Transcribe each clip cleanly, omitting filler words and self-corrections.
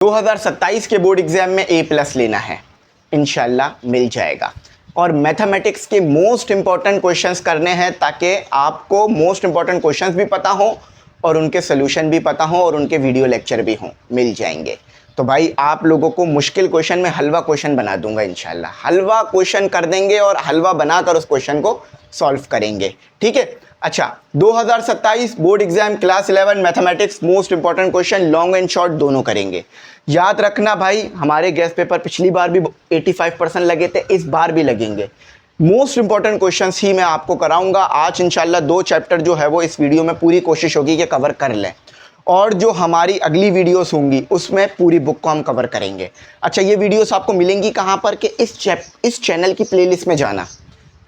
2027 के board exam में A+ लेना है, इंशाल्लाह मिल जाएगा। और मैथमेटिक्स के मोस्ट इंपॉर्टेंट क्वेश्चंस करने हैं ताकि आपको मोस्ट इंपॉर्टेंट क्वेश्चंस भी पता हो और उनके सोल्यूशन भी पता हो और उनके वीडियो लेक्चर भी हों, मिल जाएंगे। तो भाई आप लोगों को मुश्किल क्वेश्चन में हलवा क्वेश्चन बना दूंगा इंशाल्लाह। हलवा क्वेश्चन कर देंगे और हलवा बनाकर उस क्वेश्चन को सॉल्व करेंगे, ठीक है। अच्छा, 2027 board exam class 11 mathematics most important question long and short दोनों करेंगे। याद रखना भाई, हमारे गेस्ट पेपर पिछली बार भी 85% लगे थे, इस बार भी लगेंगे। मोस्ट इंपॉर्टेंट क्वेश्चंस ही मैं आपको कराऊंगा। आज इंशाल्लाह 2 चैप्टर जो है वो इस वीडियो में पूरी कोशिश होगी कि कवर कर लें, और जो हमारी अगली वीडियोस होंगी उसमें पूरी बुक को हम कवर करेंगे। अच्छा, ये वीडियोस आपको मिलेंगी कहाँ पर कि इस चैनल की प्लेलिस्ट में जाना,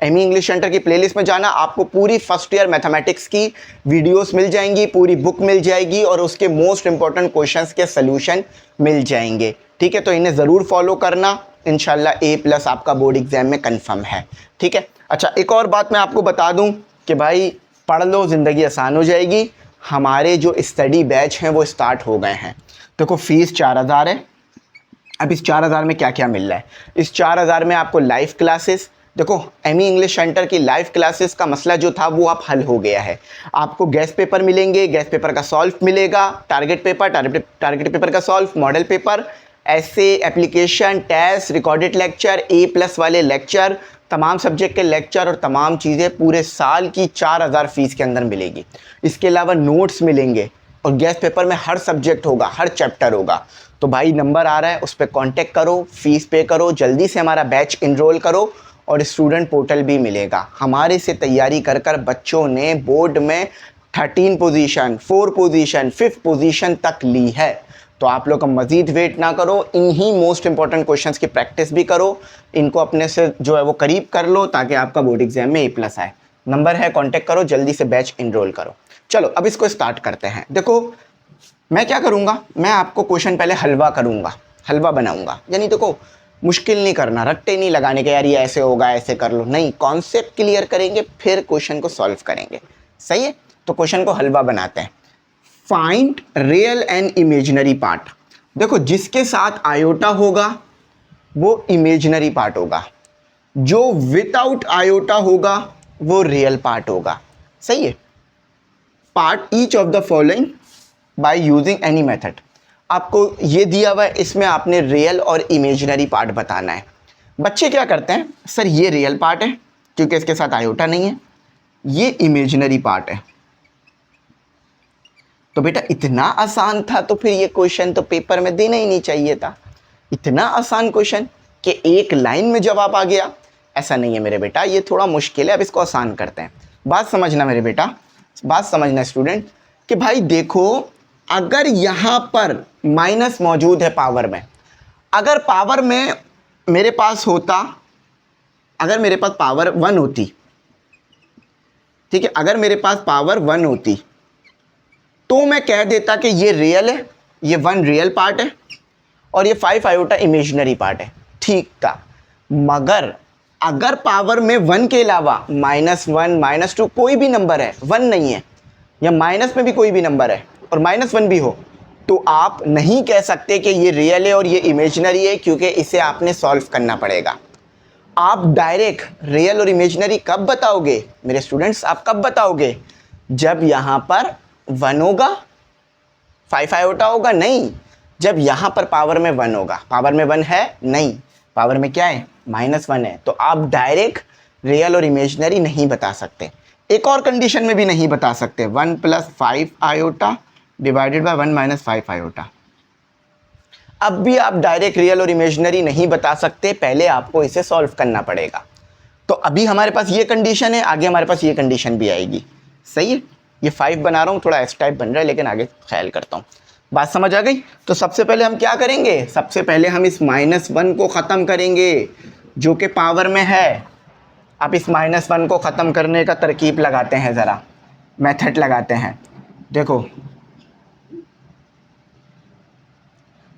एमी इंग्लिश सेंटर की प्लेलिस्ट में जाना, आपको पूरी फर्स्ट ईयर मैथमेटिक्स की वीडियोस मिल जाएंगी, पूरी बुक मिल जाएगी और उसके मोस्ट इंपॉर्टेंट क्वेश्चंस के सलूशन मिल जाएंगे, ठीक है। तो इन्हें ज़रूर फॉलो करना, इंशाल्लाह A+ आपका बोर्ड एग्जाम में कंफर्म है, ठीक है। अच्छा, एक और बात मैं आपको बता दूं कि भाई पढ़ लो, ज़िंदगी आसान हो जाएगी। हमारे जो स्टडी बैच हैं वो स्टार्ट हो गए हैं। देखो, फीस 4000 है। अब इस 4000 में क्या क्या मिल रहा है? इस 4000 में आपको लाइव क्लासेस, देखो एमी इंग्लिश सेंटर की लाइव क्लासेस का मसला जो था वो अब हल हो गया है। आपको गेस्ट पेपर मिलेंगे, गेस्ट पेपर का सॉल्व मिलेगा, टारगेट पेपर का सॉल्व, मॉडल पेपर, ऐसे application, test, recorded lecture, A+ वाले लेक्चर, तमाम सब्जेक्ट के लेक्चर और तमाम चीज़ें पूरे साल की 4000 फीस के अंदर मिलेगी। इसके अलावा नोट्स मिलेंगे और गेस्ट पेपर में हर सब्जेक्ट होगा, हर चैप्टर होगा। तो भाई नंबर आ रहा है, उस पर कॉन्टेक्ट करो, फीस पे करो, जल्दी से हमारा बैच इनरोल करो और स्टूडेंट पोर्टल भी मिलेगा। हमारे से तैयारी कर कर बच्चों ने बोर्ड में 13 पोजीशन, 4 पोजीशन, 5 पोजीशन तक ली है। तो आप लोग का मज़ीद वेट ना करो, इन्हीं मोस्ट इंपॉर्टेंट क्वेश्चंस की प्रैक्टिस भी करो, इनको अपने से जो है वो करीब कर लो ताकि आपका बोर्ड एग्जाम में A+ आए। नंबर है, कॉन्टेक्ट करो, जल्दी से बैच इनरोल करो। चलो अब इसको स्टार्ट करते हैं। देखो मैं क्या करूँगा, मैं आपको क्वेश्चन पहले हलवा करूँगा, हलवा बनाऊँगा। यानी देखो मुश्किल नहीं करना, रट्टे नहीं लगाने के यार ये ऐसे होगा ऐसे कर लो, नहीं, कॉन्सेप्ट क्लियर करेंगे फिर क्वेश्चन को सॉल्व करेंगे, सही है। तो क्वेश्चन को हलवा बनाते हैं। Find real and imaginary part. देखो जिसके साथ आयोटा होगा वो इमेजिनरी पार्ट होगा, जो विदाउट आयोटा होगा वो रियल पार्ट होगा, सही है। Part each of the following by using any method. आपको ये दिया हुआ है, इसमें आपने रियल और इमेजिनरी पार्ट बताना है। बच्चे क्या करते हैं, सर ये रियल पार्ट है क्योंकि इसके साथ आयोटा नहीं है, ये इमेजिनरी पार्ट है। तो बेटा इतना आसान था तो फिर ये क्वेश्चन तो पेपर में देना ही नहीं चाहिए था। इतना आसान क्वेश्चन कि एक लाइन में जवाब आ गया, ऐसा नहीं है मेरे बेटा, ये थोड़ा मुश्किल है। अब इसको आसान करते हैं। बात समझना मेरे बेटा, बात समझना स्टूडेंट, कि भाई देखो अगर यहाँ पर माइनस मौजूद है पावर में, अगर पावर में मेरे पास होता, अगर मेरे पास पावर 1 होती, ठीक है, अगर मेरे पास पावर 1 होती तो मैं कह देता कि ये रियल है, ये 1 रियल पार्ट है और ये 5 आयोटा इमेजिनरी पार्ट है, ठीक था। मगर अगर पावर में 1 के अलावा -1, -2 कोई भी नंबर है, 1 नहीं है, या माइनस में भी कोई भी नंबर है और -1 भी हो, तो आप नहीं कह सकते कि ये रियल है और ये इमेजिनरी है, क्योंकि इसे आपने सॉल्व करना पड़ेगा। आप डायरेक्ट रियल और इमेजिनरी कब बताओगे मेरे स्टूडेंट्स, आप कब बताओगे, जब यहाँ पर 1 होगा, 5 आयोटा होगा, नहीं, जब यहाँ पर पावर में 1 होगा। पावर में 1 है नहीं, पावर में क्या है, -1 है। तो आप डायरेक्ट रियल और इमेजिनरी नहीं बता सकते। एक और कंडीशन में भी नहीं बता सकते, 1 + 5 आयोटा डिवाइडेड बाय 1 - 5 आयोटा। अब भी आप डायरेक्ट रियल और इमेजिनरी नहीं बता सकते, पहले आपको इसे सॉल्व करना पड़ेगा। तो अभी हमारे पास ये कंडीशन है, आगे हमारे पास ये कंडीशन भी आएगी, सही है। ये 5 बना रहा हूँ, थोड़ा S टाइप बन रहा है, लेकिन आगे ख्याल करता हूँ। बात समझ आ गई? तो सबसे पहले हम क्या करेंगे, सबसे पहले हम इस -1 को ख़त्म करेंगे जो कि पावर में है। आप इस -1 को ख़त्म करने का तरकीब लगाते हैं, ज़रा मेथड लगाते हैं। देखो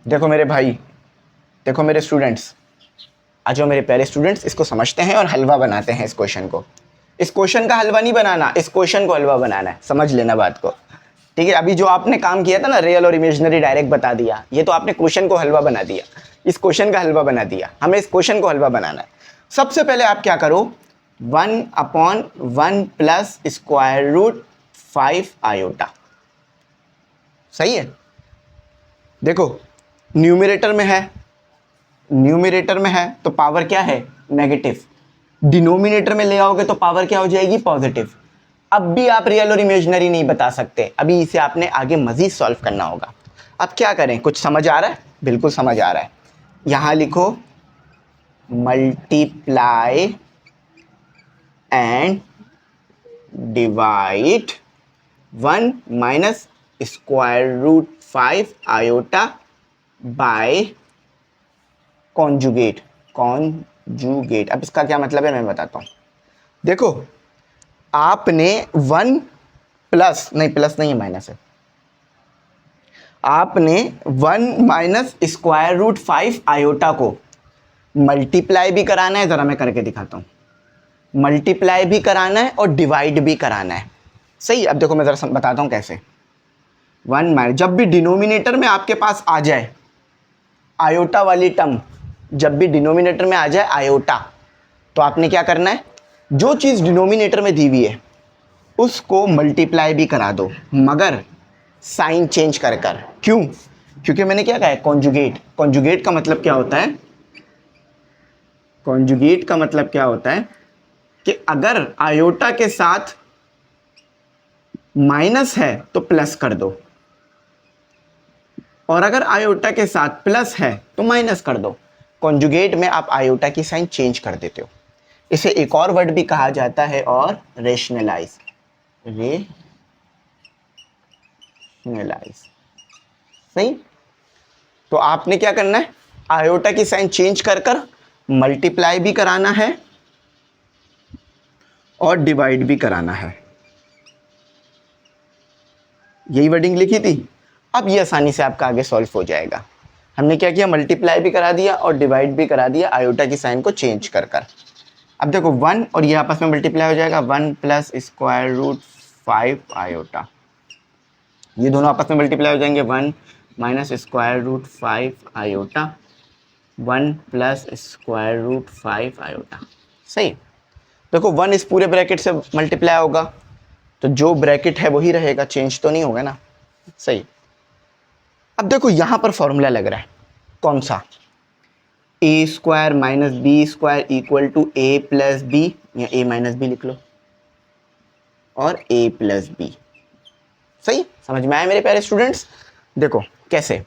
देखो मेरे भाई, देखो मेरे स्टूडेंट्स, आज जो मेरे प्यारे स्टूडेंट्स, इसको समझते हैं और हलवा बनाते हैं इस क्वेश्चन को। इस क्वेश्चन का हलवा नहीं बनाना, इस क्वेश्चन को हलवा बनाना है, समझ लेना बात को। ठीक है, अभी जो आपने काम किया था ना, रियल और इमेजिनरी डायरेक्ट बता दिया, ये तो आपने क्वेश्चन को हलवा बना दिया, इस क्वेश्चन का हलवा बना दिया। हमें इस क्वेश्चन को हलवा बनाना है। सबसे पहले आप क्या करो, 1/1 प्लस स्क्वायर रूट 5 आयोटा। सही है, देखो न्यूमरेटर में है, न्यूमरेटर में है तो पावर क्या है, नेगेटिव। डिनोमिनेटर में ले आओगे तो पावर क्या हो जाएगी, पॉजिटिव। अब भी आप रियल और इमेजिनरी नहीं बता सकते, अभी इसे आपने आगे मजीद सॉल्व करना होगा। अब क्या करें, कुछ समझ आ रहा है, बिल्कुल समझ आ रहा है। यहां लिखो multiply and divide 1 minus square root 5 iota by conjugate. Conjugate, अब इसका क्या मतलब है मैं बताता हूं। देखो आपने 1 प्लस नहीं है, माइनस है। आपने 1 माइनस स्क्वायर रूट 5 आयोटा को मल्टीप्लाई भी कराना है, जरा मैं करके दिखाता हूं। मल्टीप्लाई भी कराना है और डिवाइड भी कराना है। सही, अब देखो मैं जरा बताता हूं कैसे। 1 माइनस, जब भी डिनोमिनेटर में आपके पास आ जाए आयोटा वाली टर्म, जब भी डिनोमिनेटर में आ जाए आयोटा, तो आपने क्या करना है, जो चीज़ डिनोमिनेटर में दी हुई है उसको मल्टीप्लाई भी करा दो, मगर साइन चेंज कर कर। क्यों, क्योंकि मैंने क्या कहा है, कॉन्जुगेट। कॉन्जुगेट का मतलब क्या होता है, कॉन्जुगेट का मतलब क्या होता है कि अगर आयोटा के साथ माइनस है तो प्लस कर दो, और अगर आयोटा के साथ प्लस है तो माइनस कर दो। कॉन्जुगेट में आप आयोटा की साइन चेंज कर देते हो। इसे एक और वर्ड भी कहा जाता है, और रेशनलाइज। रेशनलाइज, सही। तो आपने क्या करना है, आयोटा की साइन चेंज कर कर मल्टीप्लाई भी कराना है और डिवाइड भी कराना है। यही वर्डिंग लिखी थी। अब ये आसानी से आपका आगे सॉल्व हो जाएगा। हमने क्या किया, मल्टीप्लाई भी करा दिया और डिवाइड भी करा दिया आयोटा की साइन को चेंज कर कर। अब देखो 1 और ये आपस में मल्टीप्लाई हो जाएगा, 1 प्लस स्क्वायर रूट 5 आयोटा। ये दोनों आपस में मल्टीप्लाई हो जाएंगे, 1 minus square root 5 iota, 1 plus square root 5 iota. सही, देखो 1 इस पूरे ब्रैकेट से मल्टीप्लाई होगा तो जो ब्रैकेट है वही रहेगा, चेंज तो नहीं होगा ना। सही, अब देखो यहां पर फॉर्मूला लग रहा है, कौन सा, A square minus B square equal to A plus B, या ए माइनस बी लिख लो, और ए प्लस बी। सही, समझ में आया मेरे प्यारे स्टूडेंट्स। देखो कैसे,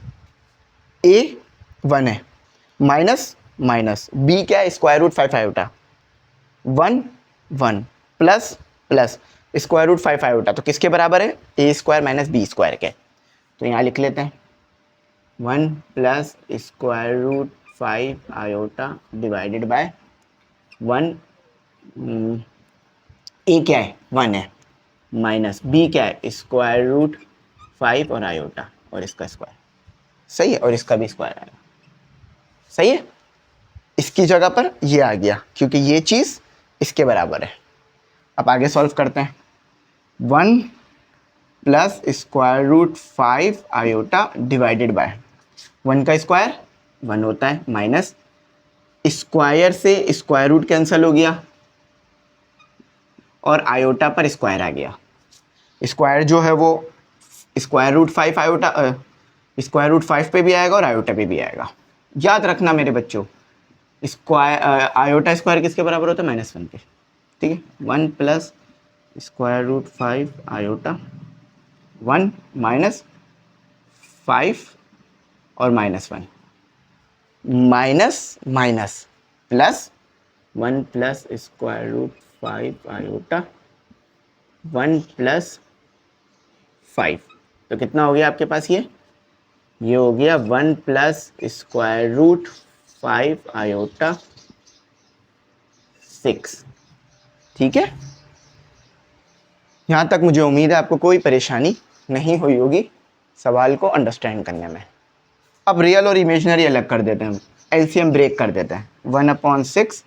ए 1 है, माइनस माइनस, बी क्या है, square root 5 iota, 1 1 plus plus square root 5 iota, तो किसके बराबर है, A square minus B square के। तो यहाँ लिख लेते हैं 1 plus square root 5 iota divided by 1, A क्या है 1 है, माइनस बी क्या है, स्क्वायर रूट 5 और आयोटा और इसका स्क्वायर। सही है, और इसका भी स्क्वायर आएगा। सही है, इसकी जगह पर ये आ गया क्योंकि ये चीज़ इसके बराबर है। अब आगे सॉल्व करते हैं, 1 plus square root 5 iota divided by 1 का स्क्वायर 1 होता है, माइनस स्क्वायर से स्क्वायर रूट कैंसिल हो गया और आयोटा पर स्क्वायर आ गया। स्क्वायर जो है वो square root 5 iota, square root 5 पे भी आएगा और आयोटा पे भी आएगा। याद रखना मेरे बच्चों, स्क्वायर आयोटा स्क्वायर किसके बराबर होता है, -1 के। ठीक है, 1 plus square root 5 iota, 1 minus 5 और -1, minus minus plus 1 plus square root 5 iota, 1 plus 5, तो कितना हो गया आपके पास, ये हो गया 1 प्लस स्क्वायर रूट 5 आयोटा 6। ठीक है, यहाँ तक मुझे उम्मीद है आपको कोई परेशानी नहीं हुई होगी सवाल को अंडरस्टैंड करने में। अब रियल और इमेजिनरी अलग कर देते हैं, एलसीएम ब्रेक कर देते हैं। 1/6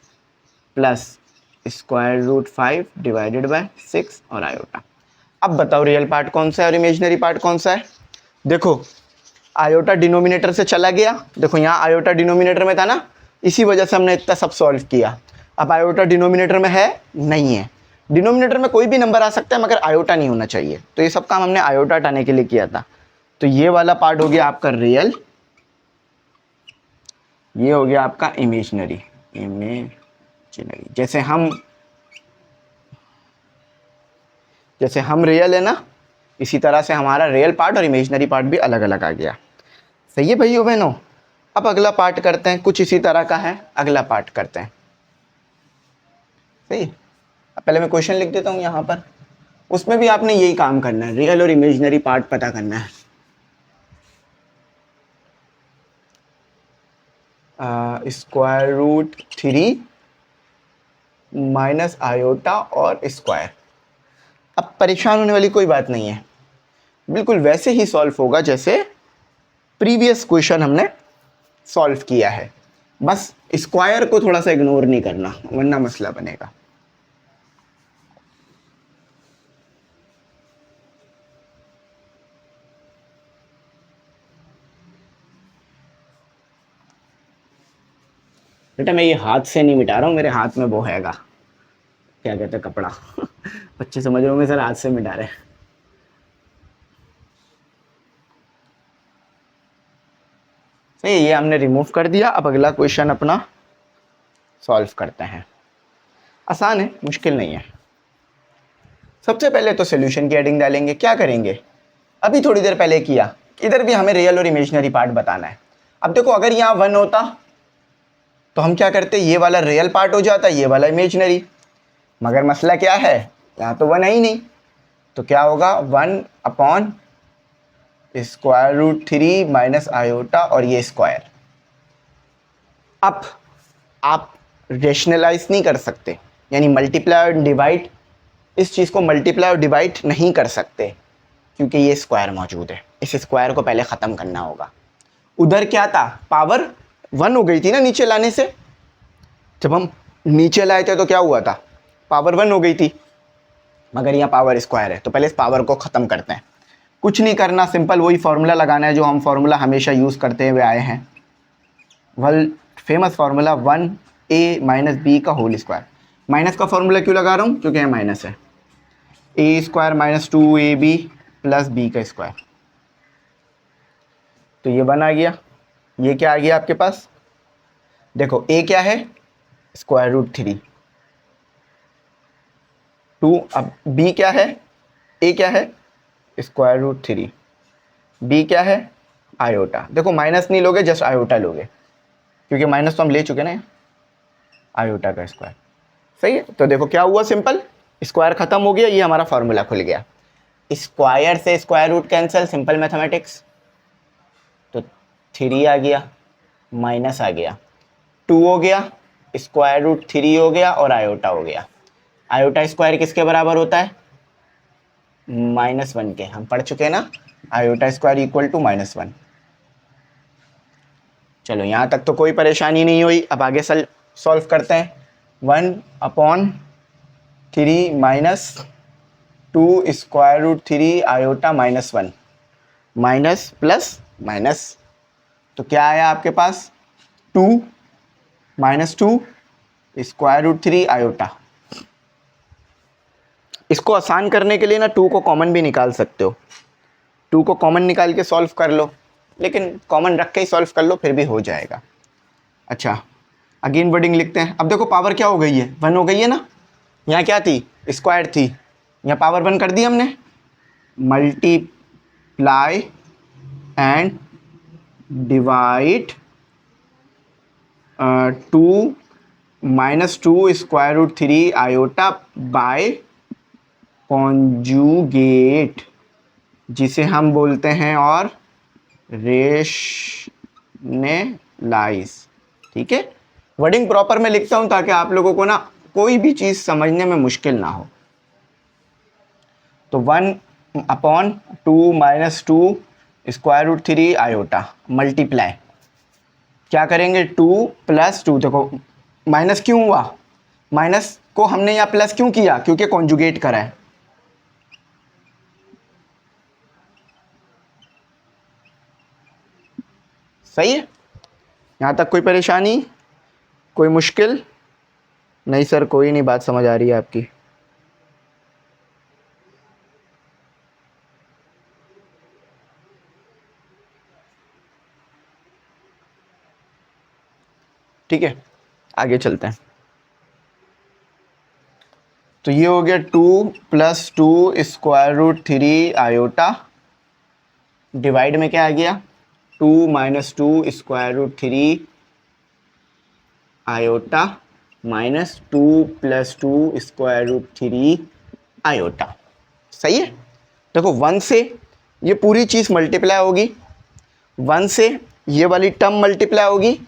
plus square root 5 divided by 6 और आयोटा। अब बताओ रियल पार्ट कौन सा है और इमेजिनरी पार्ट कौन सा है। देखो आयोटा डिनोमिनेटर से चला गया, देखो यहाँ आयोटा डिनोमिनेटर में था ना, इसी वजह से हमने इतना सब सॉल्व किया। अब आयोटा डिनोमिनेटर में है नहीं है, डिनोमिनेटर में कोई भी नंबर आ सकता है मगर आयोटा नहीं होना चाहिए, तो ये सब काम हमने आयोटा हटाने के लिए किया था। तो ये वाला पार्ट हो गया आपका रियल, ये हो गया आपका इमेजिनरी। जैसे हम रियल है ना, इसी तरह से हमारा रियल पार्ट और इमेजिनरी पार्ट भी अलग अलग आ गया। सही है भाइयों बहनों। अब अगला पार्ट करते हैं, कुछ इसी तरह का है, अगला पार्ट करते हैं। सही, अब पहले मैं क्वेश्चन लिख देता हूँ यहाँ पर, उसमें भी आपने यही काम करना है, रियल और इमेजिनरी पार्ट पता करना है। स्क्वायर रूट 3 माइनस आयोटा और स्क्वायर। अब परेशान होने वाली कोई बात नहीं है, बिल्कुल वैसे ही सॉल्व होगा जैसे प्रीवियस क्वेश्चन हमने सॉल्व किया है, बस स्क्वायर को थोड़ा सा इग्नोर नहीं करना वरना मसला बनेगा। बेटा मैं ये हाथ से नहीं मिटा रहा हूँ, मेरे हाथ में वो हैगा, क्या कहते हैं, कपड़ा बच्चे समझ रहे होंगे सर हाथ से मिटा रहे हैं। सही, ये हमने रिमूव कर दिया। अब अगला क्वेश्चन अपना सॉल्व करते हैं। आसान है, मुश्किल नहीं है। सबसे पहले तो सॉल्यूशन की हेडिंग डालेंगे। क्या करेंगे, अभी थोड़ी देर पहले किया, इधर भी हमें रियल और इमेजिनरी पार्ट बताना है। अब देखो अगर यहाँ 1 होता तो हम क्या करते, ये वाला रियल पार्ट हो जाता, ये वाला इमेजिनरी, मगर मसला क्या है, यहाँ तो 1 है ही नहीं, तो क्या होगा 1 upon square root 3 minus iota और ये स्क्वायर। अब आप रेशनलाइज नहीं कर सकते, यानी मल्टीप्लाई और डिवाइड, इस चीज़ को मल्टीप्लाई और डिवाइड नहीं कर सकते क्योंकि ये स्क्वायर मौजूद है, इस स्क्वायर को पहले ख़त्म करना होगा। उधर क्या था, पावर 1 हो गई थी ना नीचे लाने से, जब हम नीचे लाए थे तो क्या हुआ था, पावर 1 हो गई थी, मगर यहाँ पावर स्क्वायर है, तो पहले इस पावर को ख़त्म करते हैं। कुछ नहीं करना, सिंपल वही फार्मूला लगाना है जो हम फार्मूला हमेशा यूज़ करते हुए आए हैं, well famous formula 1a minus B का होल स्क्वायर। माइनस का फार्मूला क्यों लगा रहा हूँ, क्योंकि यहाँ माइनस है, A square minus 2ab plus B का स्क्वायर, तो ये 1 आ गया। ये क्या आ गया आपके पास, देखो a क्या है, स्क्वायर रूट 3, 2, अब b क्या है, a क्या है, स्क्वायर रूट 3, b क्या है, आयोटा। देखो माइनस नहीं लोगे, जस्ट आयोटा लोगे, क्योंकि माइनस तो हम ले चुके ना, आयोटा का स्क्वायर। सही है, तो देखो क्या हुआ, सिंपल स्क्वायर खत्म हो गया, ये हमारा फार्मूला खुल गया। स्क्वायर से square root cancel, simple mathematics, तो 3 आ गया, माइनस आ गया, 2 हो गया, स्क्वायर रूट 3 हो गया और आयोटा हो गया। आयोटा स्क्वायर किसके बराबर होता है, -1 के, हम पढ़ चुके हैं ना, आयोटा स्क्वायर इक्वल टू -1। चलो यहाँ तक तो कोई परेशानी नहीं हुई। अब आगे सॉल्व करते हैं। 1/3 minus 2 square root 3 iota -1, minus plus minus, तो क्या आया आपके पास, 2 माइनस 2 स्क्वायर रूट 3 आयोटा। इसको आसान करने के लिए ना 2 को कॉमन भी निकाल सकते हो, 2 को कॉमन निकाल के सॉल्व कर लो, लेकिन कॉमन रख के ही सॉल्व कर लो फिर भी हो जाएगा। अच्छा अगेन वर्डिंग लिखते हैं। अब देखो पावर क्या हो गई है, 1 हो गई है ना, यहाँ क्या थी, स्क्वायर थी, यहाँ पावर 1 कर दी हमने, multiply and divide 2 minus 2 square root 3 iota by conjugate, जिसे हम बोलते हैं और रेशनलाइज। ठीक है, वर्डिंग प्रॉपर में लिखता हूं ताकि आप लोगों को ना कोई भी चीज समझने में मुश्किल ना हो। तो 1/2 minus 2 square root 3 iota, multiply क्या करेंगे, 2 प्लस 2, देखो माइनस क्यों हुआ, माइनस को हमने यहाँ प्लस क्यों किया, क्योंकि कॉन्जुगेट करा है, सही है? यहाँ तक कोई परेशानी, कोई मुश्किल? नहीं सर कोई नहीं, बात समझ आ रही है आपकी। ठीक है, आगे चलते हैं। तो ये हो गया 2 + 2 स्क्वायर रूट 3 आयोटा, डिवाइड में क्या आ गया 2 - 2 square root 3 iota -2 + 2 square root 3 iota. सही है? देखो 1 से ये पूरी चीज़ मल्टीप्लाई होगी, 1 से ये वाली टर्म मल्टीप्लाई होगी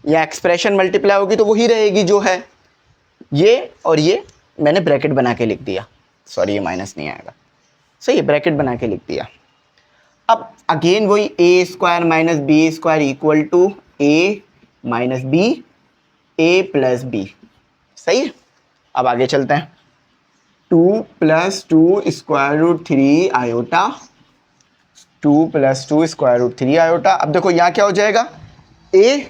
या एक्सप्रेशन मल्टीप्लाई होगी, तो वही रहेगी जो है ये, और ये मैंने ब्रैकेट बना के लिख दिया, सॉरी ये माइनस नहीं आएगा। सही है, ब्रैकेट बना के लिख दिया। अब अगेन वही a² - b² equal to a - b a + b। सही है? अब आगे चलते हैं। 2 + 2 square root 3 iota, 2 + 2 square root 3 iota. अब देखो यहाँ क्या हो जाएगा, a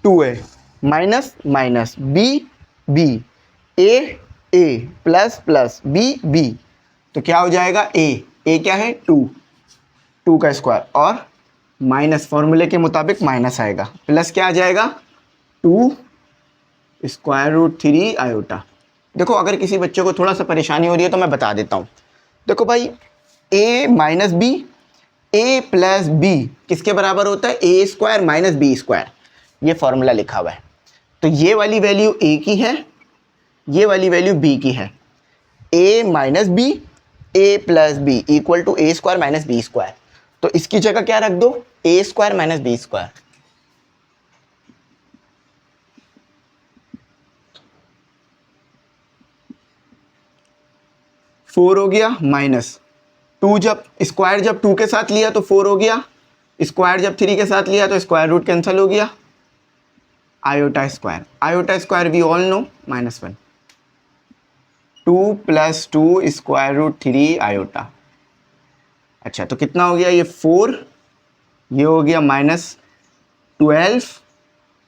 2 है minus minus b b a plus plus b तो क्या हो जाएगा a क्या है 2 का स्क्वायर, और माइनस फॉर्मूले के मुताबिक माइनस आएगा, प्लस क्या आ जाएगा 2 स्क्वायर रूट 3 आयोटा। देखो अगर किसी बच्चे को थोड़ा सा परेशानी हो रही है तो मैं बता देता हूँ। देखो भाई a - b a + b किसके बराबर होता है, a² - b²। ये फॉर्मूला लिखा हुआ है। तो ये वाली वैल्यू a की है, ये वाली वैल्यू b की है। a - b a + b equal to a² - b²। तो इसकी जगह क्या रख दो, a² - b²। फोर हो गया माइनस 2, जब स्क्वायर जब 2 के साथ लिया तो 4 हो गया, स्क्वायर जब 3 के साथ लिया तो स्क्वायर रूट कैंसिल हो गया, iota square we all know -1। 2 + 2 square root 3 iota. अच्छा तो कितना हो गया, ये 4, ये हो गया -12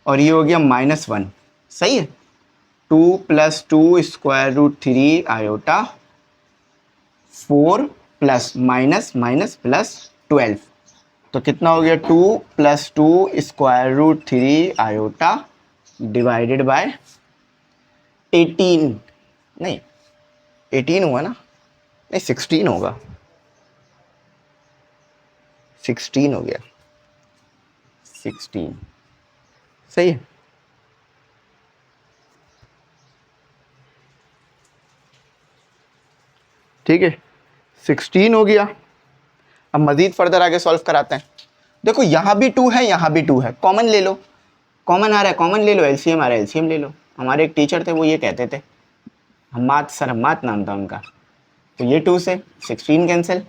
और ये हो गया -1। सही है? 2 + 2 square root 3 iota, 4 plus minus minus plus 12, तो कितना हो गया 2 + 2 square root 3 iota divided by 18, नहीं 18 हुआ ना, नहीं 16 होगा, 16 हो गया, 16। सही है? ठीक है 16 हो गया। अब मज़ीद फर्दर आगे सॉल्व कराते हैं। देखो यहाँ भी 2 है, यहाँ भी 2 है, कॉमन ले लो, कॉमन आ रहा है कॉमन ले लो, एलसीएम आ रहा है एलसीएम ले लो। हमारे एक टीचर थे वो ये कहते थे, हम्माद सर, हम्माद नाम था उनका। तो ये 2 से 16 कैंसिल,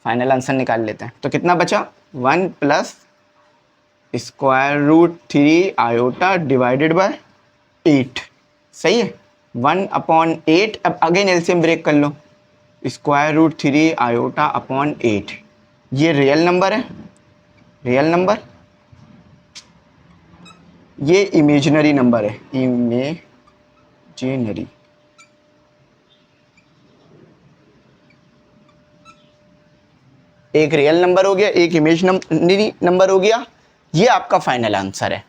फाइनल आंसर निकाल लेते हैं। तो कितना बचा 1 + square root 3 iota divided by 8। सही है? 1/8। अब अगेन एलसीएम ब्रेक कर लो, स्क्वायर रूट 3 आयोटा अपॉन 8। ये रियल नंबर है, रियल नंबर, ये इमेजिनरी नंबर है, इमेजिनरी। एक रियल नंबर हो गया, एक इमेजिनरी नंबर हो गया। ये आपका फाइनल आंसर है।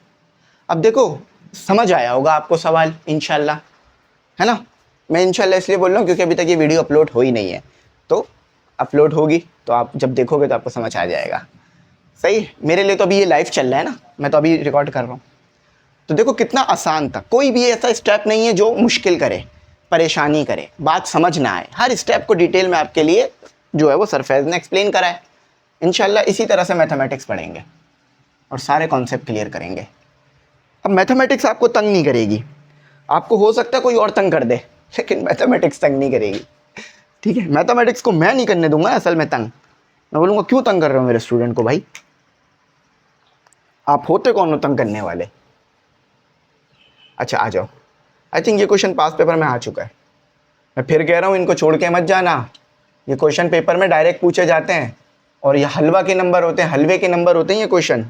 अब देखो समझ आया होगा आपको सवाल इंशाल्लाह, है ना? मैं इंशाल्लाह इसलिए बोल रहा हूँ क्योंकि अभी तक ये वीडियो अपलोड हो ही नहीं है, तो अपलोड होगी तो आप जब देखोगे तो आपको समझ आ जाएगा। सही, मेरे लिए तो अभी ये लाइव चल रहा है ना, मैं तो अभी रिकॉर्ड कर रहा हूँ। तो देखो कितना आसान था, कोई भी ऐसा स्टेप नहीं है जो मुश्किल करे, परेशानी करे, बात समझ ना आए। हर स्टेप को डिटेल में आपके लिए जो है वो सरफेज ने एक्सप्लेन करा है। इंशाल्लाह इसी तरह से मैथमेटिक्स पढ़ेंगे और सारे कॉन्सेप्ट क्लियर करेंगे। अब मैथमेटिक्स आपको तंग नहीं करेगी, आपको हो सकता है कोई और तंग कर दे, लेकिन मैथमेटिक्स तंग नहीं करेगी। ठीक है? मैथमेटिक्स को मैं नहीं करने दूंगा असल में तंग। मैं बोलूँगा क्यों तंग कर रहे हो मेरे स्टूडेंट को भाई, आप होते कौन हो तंग करने वाले? अच्छा आ जाओ, आई थिंक ये क्वेश्चन पास पेपर में आ चुका है। मैं फिर कह रहा हूँ इनको छोड़ के मत जाना, ये क्वेश्चन पेपर में डायरेक्ट पूछे जाते हैं और ये हलवा के नंबर होते हैं, हलवे के नंबर होते हैं ये क्वेश्चन।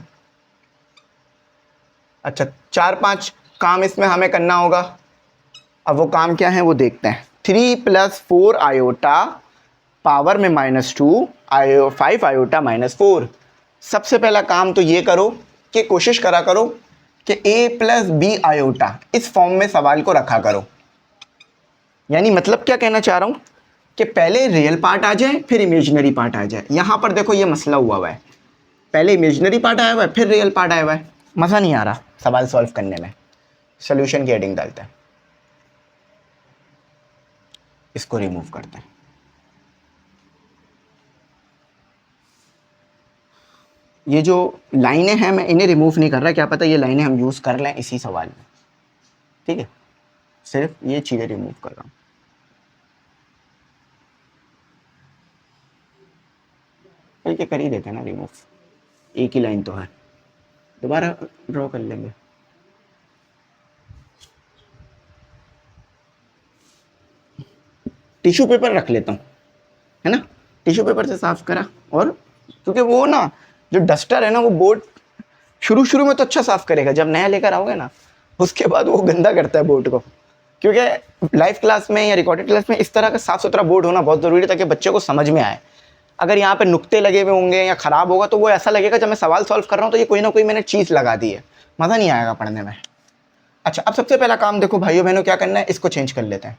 अच्छा, 4-5 काम इसमें हमें करना होगा। अब वो काम क्या है वो देखते हैं। 3+4 आयोटा पावर में -2 5 आयोटा -4। सबसे पहला काम तो ये करो कि कोशिश करा करो कि a+b आयोटा इस फॉर्म में सवाल को रखा करो। यानी मतलब क्या कहना चाह रहा हूं कि पहले रियल पार्ट आ जाए फिर इमेजिनरी पार्ट आ जाए। यहां पर देखो ये मसला हुआ है, पहले इमेजिनरी पार्ट आया हुआ है फिर रियल पार्ट आया हुआ है, मज़ा नहीं आ रहा सवाल सॉल्व करने में। सोल्यूशन की हेडिंग डालते हैं, इसको रिमूव करते हैं। ये जो लाइनें हैं मैं इन्हें रिमूव नहीं कर रहा, क्या पता ये लाइनें हम यूज़ कर लें इसी सवाल में, ठीक है। सिर्फ ये चीज़ें रिमूव कर रहा हूँ। बल्कि कर ही देते हैं ना रिमूव, एक ही लाइन तो है, दोबारा ड्रॉ कर लेंगे। टिश्यू पेपर रख लेता हूँ, है ना, टिश्यू पेपर से साफ करा। और क्योंकि वो ना जो डस्टर है ना वो बोर्ड शुरू शुरू में तो अच्छा साफ करेगा, जब नया लेकर आओगे ना उसके बाद वो गंदा करता है बोर्ड को। क्योंकि लाइव क्लास में या रिकॉर्डेड क्लास में इस तरह का साफ सुथरा बोर्ड होना बहुत ज़रूरी है ताकि बच्चे को समझ में आए। अगर यहाँ पे नुक्ते लगे हुए होंगे या ख़राब होगा तो वो ऐसा लगेगा जब मैं सवाल सॉल्व कर रहा हूँ तो ये कोई ना कोई मैंने चीज़ लगा दी है, मज़ा नहीं आएगा पढ़ने में। अच्छा, अब सबसे पहला काम देखो भाइयों बहनों क्या करना है, इसको चेंज कर लेते हैं।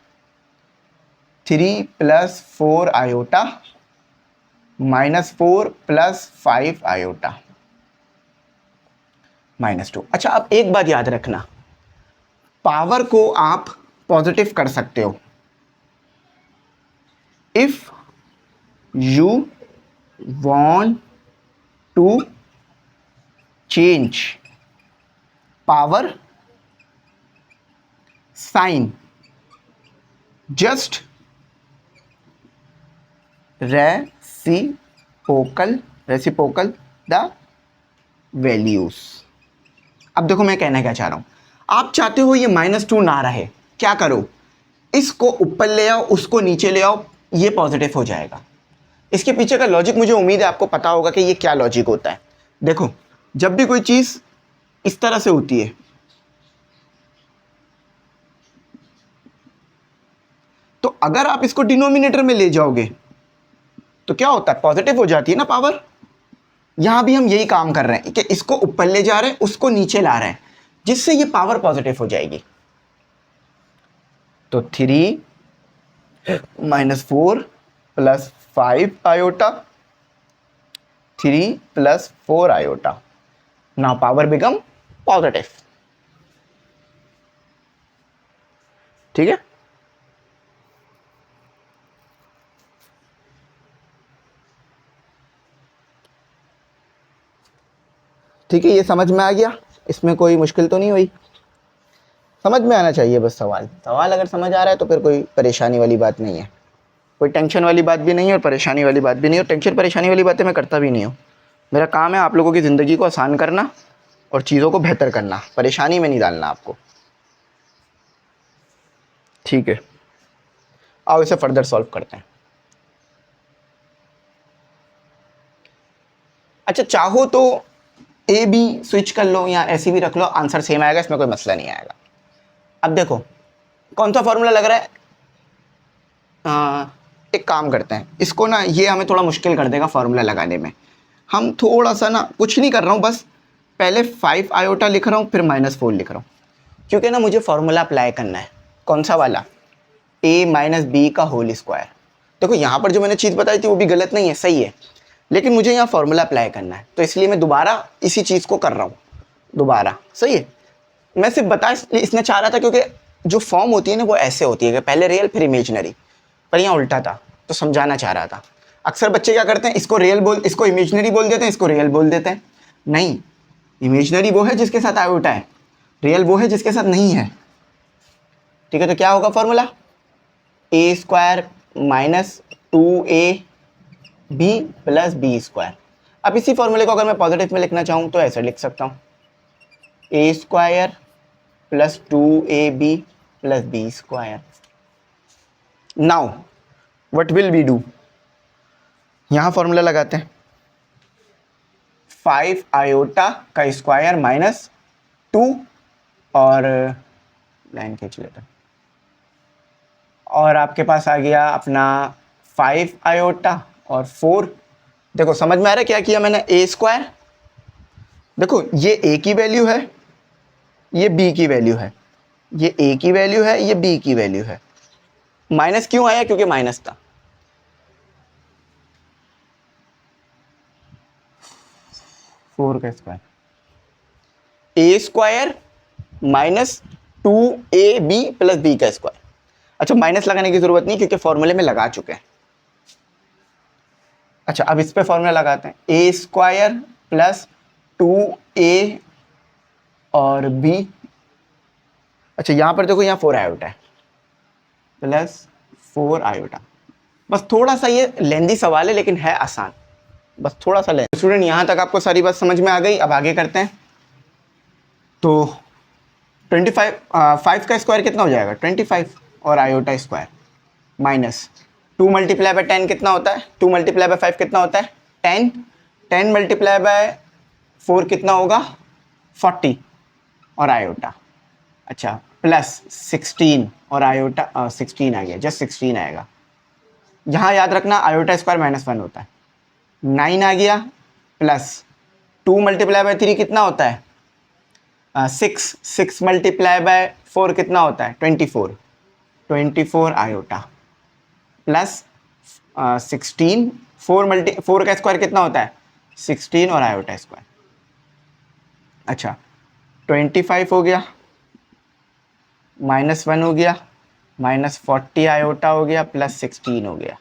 3+4 आयोटा -4 + 5 आयोटा -2। अच्छा, अब एक बात याद रखना, पावर को आप पॉजिटिव कर सकते हो if you want to change power sign, just reciprocal the values। अब देखो मैं कहना क्या चाह रहा हूं, आप चाहते हो ये -2 ना रहे, क्या करो, इसको ऊपर ले आओ उसको नीचे ले आओ, ये पॉजिटिव हो जाएगा। इसके पीछे का लॉजिक मुझे उम्मीद है आपको पता होगा कि ये क्या लॉजिक होता है। देखो, जब भी कोई चीज इस तरह से होती है तो अगर आप इसको डिनोमिनेटर में ले जाओगे तो क्या होता है, पॉजिटिव हो जाती है ना पावर। यहां भी हम यही काम कर रहे हैं कि इसको ऊपर ले जा रहे हैं उसको नीचे ला रहे हैं, जिससे ये पावर पॉजिटिव हो जाएगी। तो 3 -4 + 5 iota, 3 + 4 iota, now power become positive, ठीक है। ठीक है, ये समझ में आ गया, इसमें कोई मुश्किल तो नहीं हुई, समझ में आना चाहिए बस। सवाल अगर समझ आ रहा है तो फिर कोई परेशानी वाली बात नहीं है, कोई टेंशन वाली बात भी नहीं है और परेशानी वाली बात भी नहीं है। और टेंशन परेशानी वाली बातें मैं करता भी नहीं हूँ, मेरा काम है आप लोगों की ज़िंदगी को आसान करना और चीज़ों को बेहतर करना, परेशानी में नहीं डालना आपको, ठीक है। आओ इसे फर्दर सॉल्व करते हैं। अच्छा, चाहो तो ए बी स्विच कर लो या ऐसी भी रख लो, आंसर सेम आएगा, इसमें कोई मसला नहीं आएगा। अब देखो कौन सा फॉर्मूला लग रहा है, एक काम करते हैं, इसको ना ये हमें थोड़ा मुश्किल कर देगा फार्मूला लगाने में। हम थोड़ा सा ना, कुछ नहीं कर रहा हूँ, बस पहले 5 आयोटा लिख रहा हूँ फिर -4 लिख रहा हूँ, क्योंकि ना मुझे फार्मूला अप्लाई करना है। कौन सा वाला, a - b का होल स्क्वायर। देखो यहाँ पर जो मैंने चीज़ बताई थी वो भी गलत नहीं है, सही है, लेकिन मुझे यहाँ फार्मूला अप्लाई करना है तो इसलिए मैं दोबारा इसी चीज़ को कर रहा हूँ दोबारा, सही है। मैं सिर्फ बता इसने चाह रहा था क्योंकि जो फॉर्म होती है ना वो ऐसे होती है कि पहले रियल फिर इमेजिनरी, पर यहाँ उल्टा था तो समझाना चाह रहा था। अक्सर बच्चे क्या करते हैं, इसको रियल बोल, इसको इमेजिनरी बोल देते हैं, इसको रियल बोल देते हैं। नहीं, इमेजिनरी वो है जिसके साथ आयोटा है, रियल वो है जिसके साथ नहीं है, ठीक है। तो क्या होगा फॉर्मूला, a² - 2ab + b²। अब इसी फॉर्मूले को अगर मैं पॉजिटिव में लिखना चाहूँ तो ऐसे लिख सकता हूँ, a² + 2ab + b²। Now what will we do, यहाँ फॉर्मूला लगाते हैं, 5 आयोटा का स्क्वायर 2 और लाइन खींच लेते, और आपके पास आ गया अपना 5 आयोटा और 4। देखो समझ में आ रहा है क्या किया मैंने, ए स्क्वायर, देखो ये ए की वैल्यू है, ये बी की वैल्यू है, ये ए की वैल्यू है, ये बी की वैल्यू है। माइनस क्यों आया, क्योंकि माइनस था। 4 का square, A square minus 2ab plus B का स्क्वायर। अच्छा माइनस लगाने की जरूरत नहीं क्योंकि फॉर्मूले में लगा चुके हैं। अच्छा अब इस पे फॉर्मूला लगाते हैं, ए स्क्वायर प्लस 2a और b। अच्छा यहां पर देखो, यहाँ 4 आयोटा है, प्लस 4 आयोटा। बस थोड़ा सा ये लेंदी सवाल है लेकिन है आसान, बस थोड़ा सा लेंदी। स्टूडेंट यहां तक आपको सारी बात समझ में आ गई। अब आगे करते हैं। तो 25 5 का स्क्वायर कितना हो जाएगा 25 और iota square minus 2 multiply by 10 कितना होता है, 2 मल्टीप्लाई बाय 5 कितना होता है 10, 10 मल्टीप्लाई बाय 4 कितना होगा 40 और आयोटा। अच्छा प्लस 16 और आयोटा 16 आ गया, जस्ट 16 आएगा। यहाँ याद रखना आयोटा स्क्वायर माइनस 1 होता है। 9 आ गया प्लस 2 मल्टीप्लाई बाय 3 कितना होता है 6 मल्टीप्लाई बाय 4 कितना होता है 24 आयोटा प्लस 16, 4 का स्क्वायर कितना होता है 16 और आयोटा स्क्वायर। अच्छा 25 हो गया, -1 हो गया, -40 आयोटा हो गया, प्लस 16 हो गया।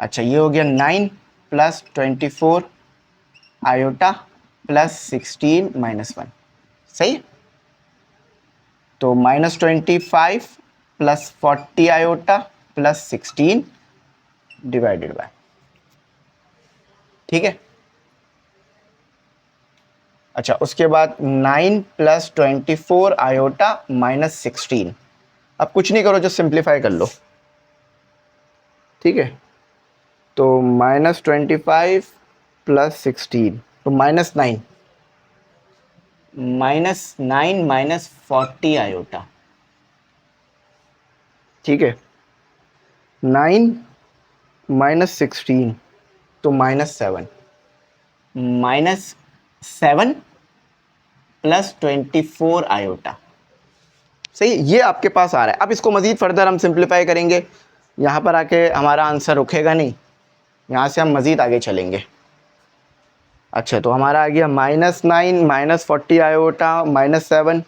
अच्छा ये हो गया 9 प्लस 24 आयोटा प्लस 16 -1, सही। तो -25 plus 40 iota plus 16 divided by, ठीक है। अच्छा उसके बाद 9 प्लस 24 आयोटा -16। अब कुछ नहीं करो, जो सिंप्लीफाई कर लो, ठीक है। तो -25 प्लस 16 तो -9 -40 आयोटा, ठीक है। 9 -16 तो -7 -7 प्लस 24 आयोटा, सही। ये आपके पास आ रहा है। अब इसको मज़ीद फर्दर हम सिंप्लीफाई करेंगे, यहाँ पर आके हमारा आंसर रुकेगा नहीं, यहाँ से हम मज़ीद आगे चलेंगे। अच्छा तो हमारा आ गया -9 -40 आयोटा -7।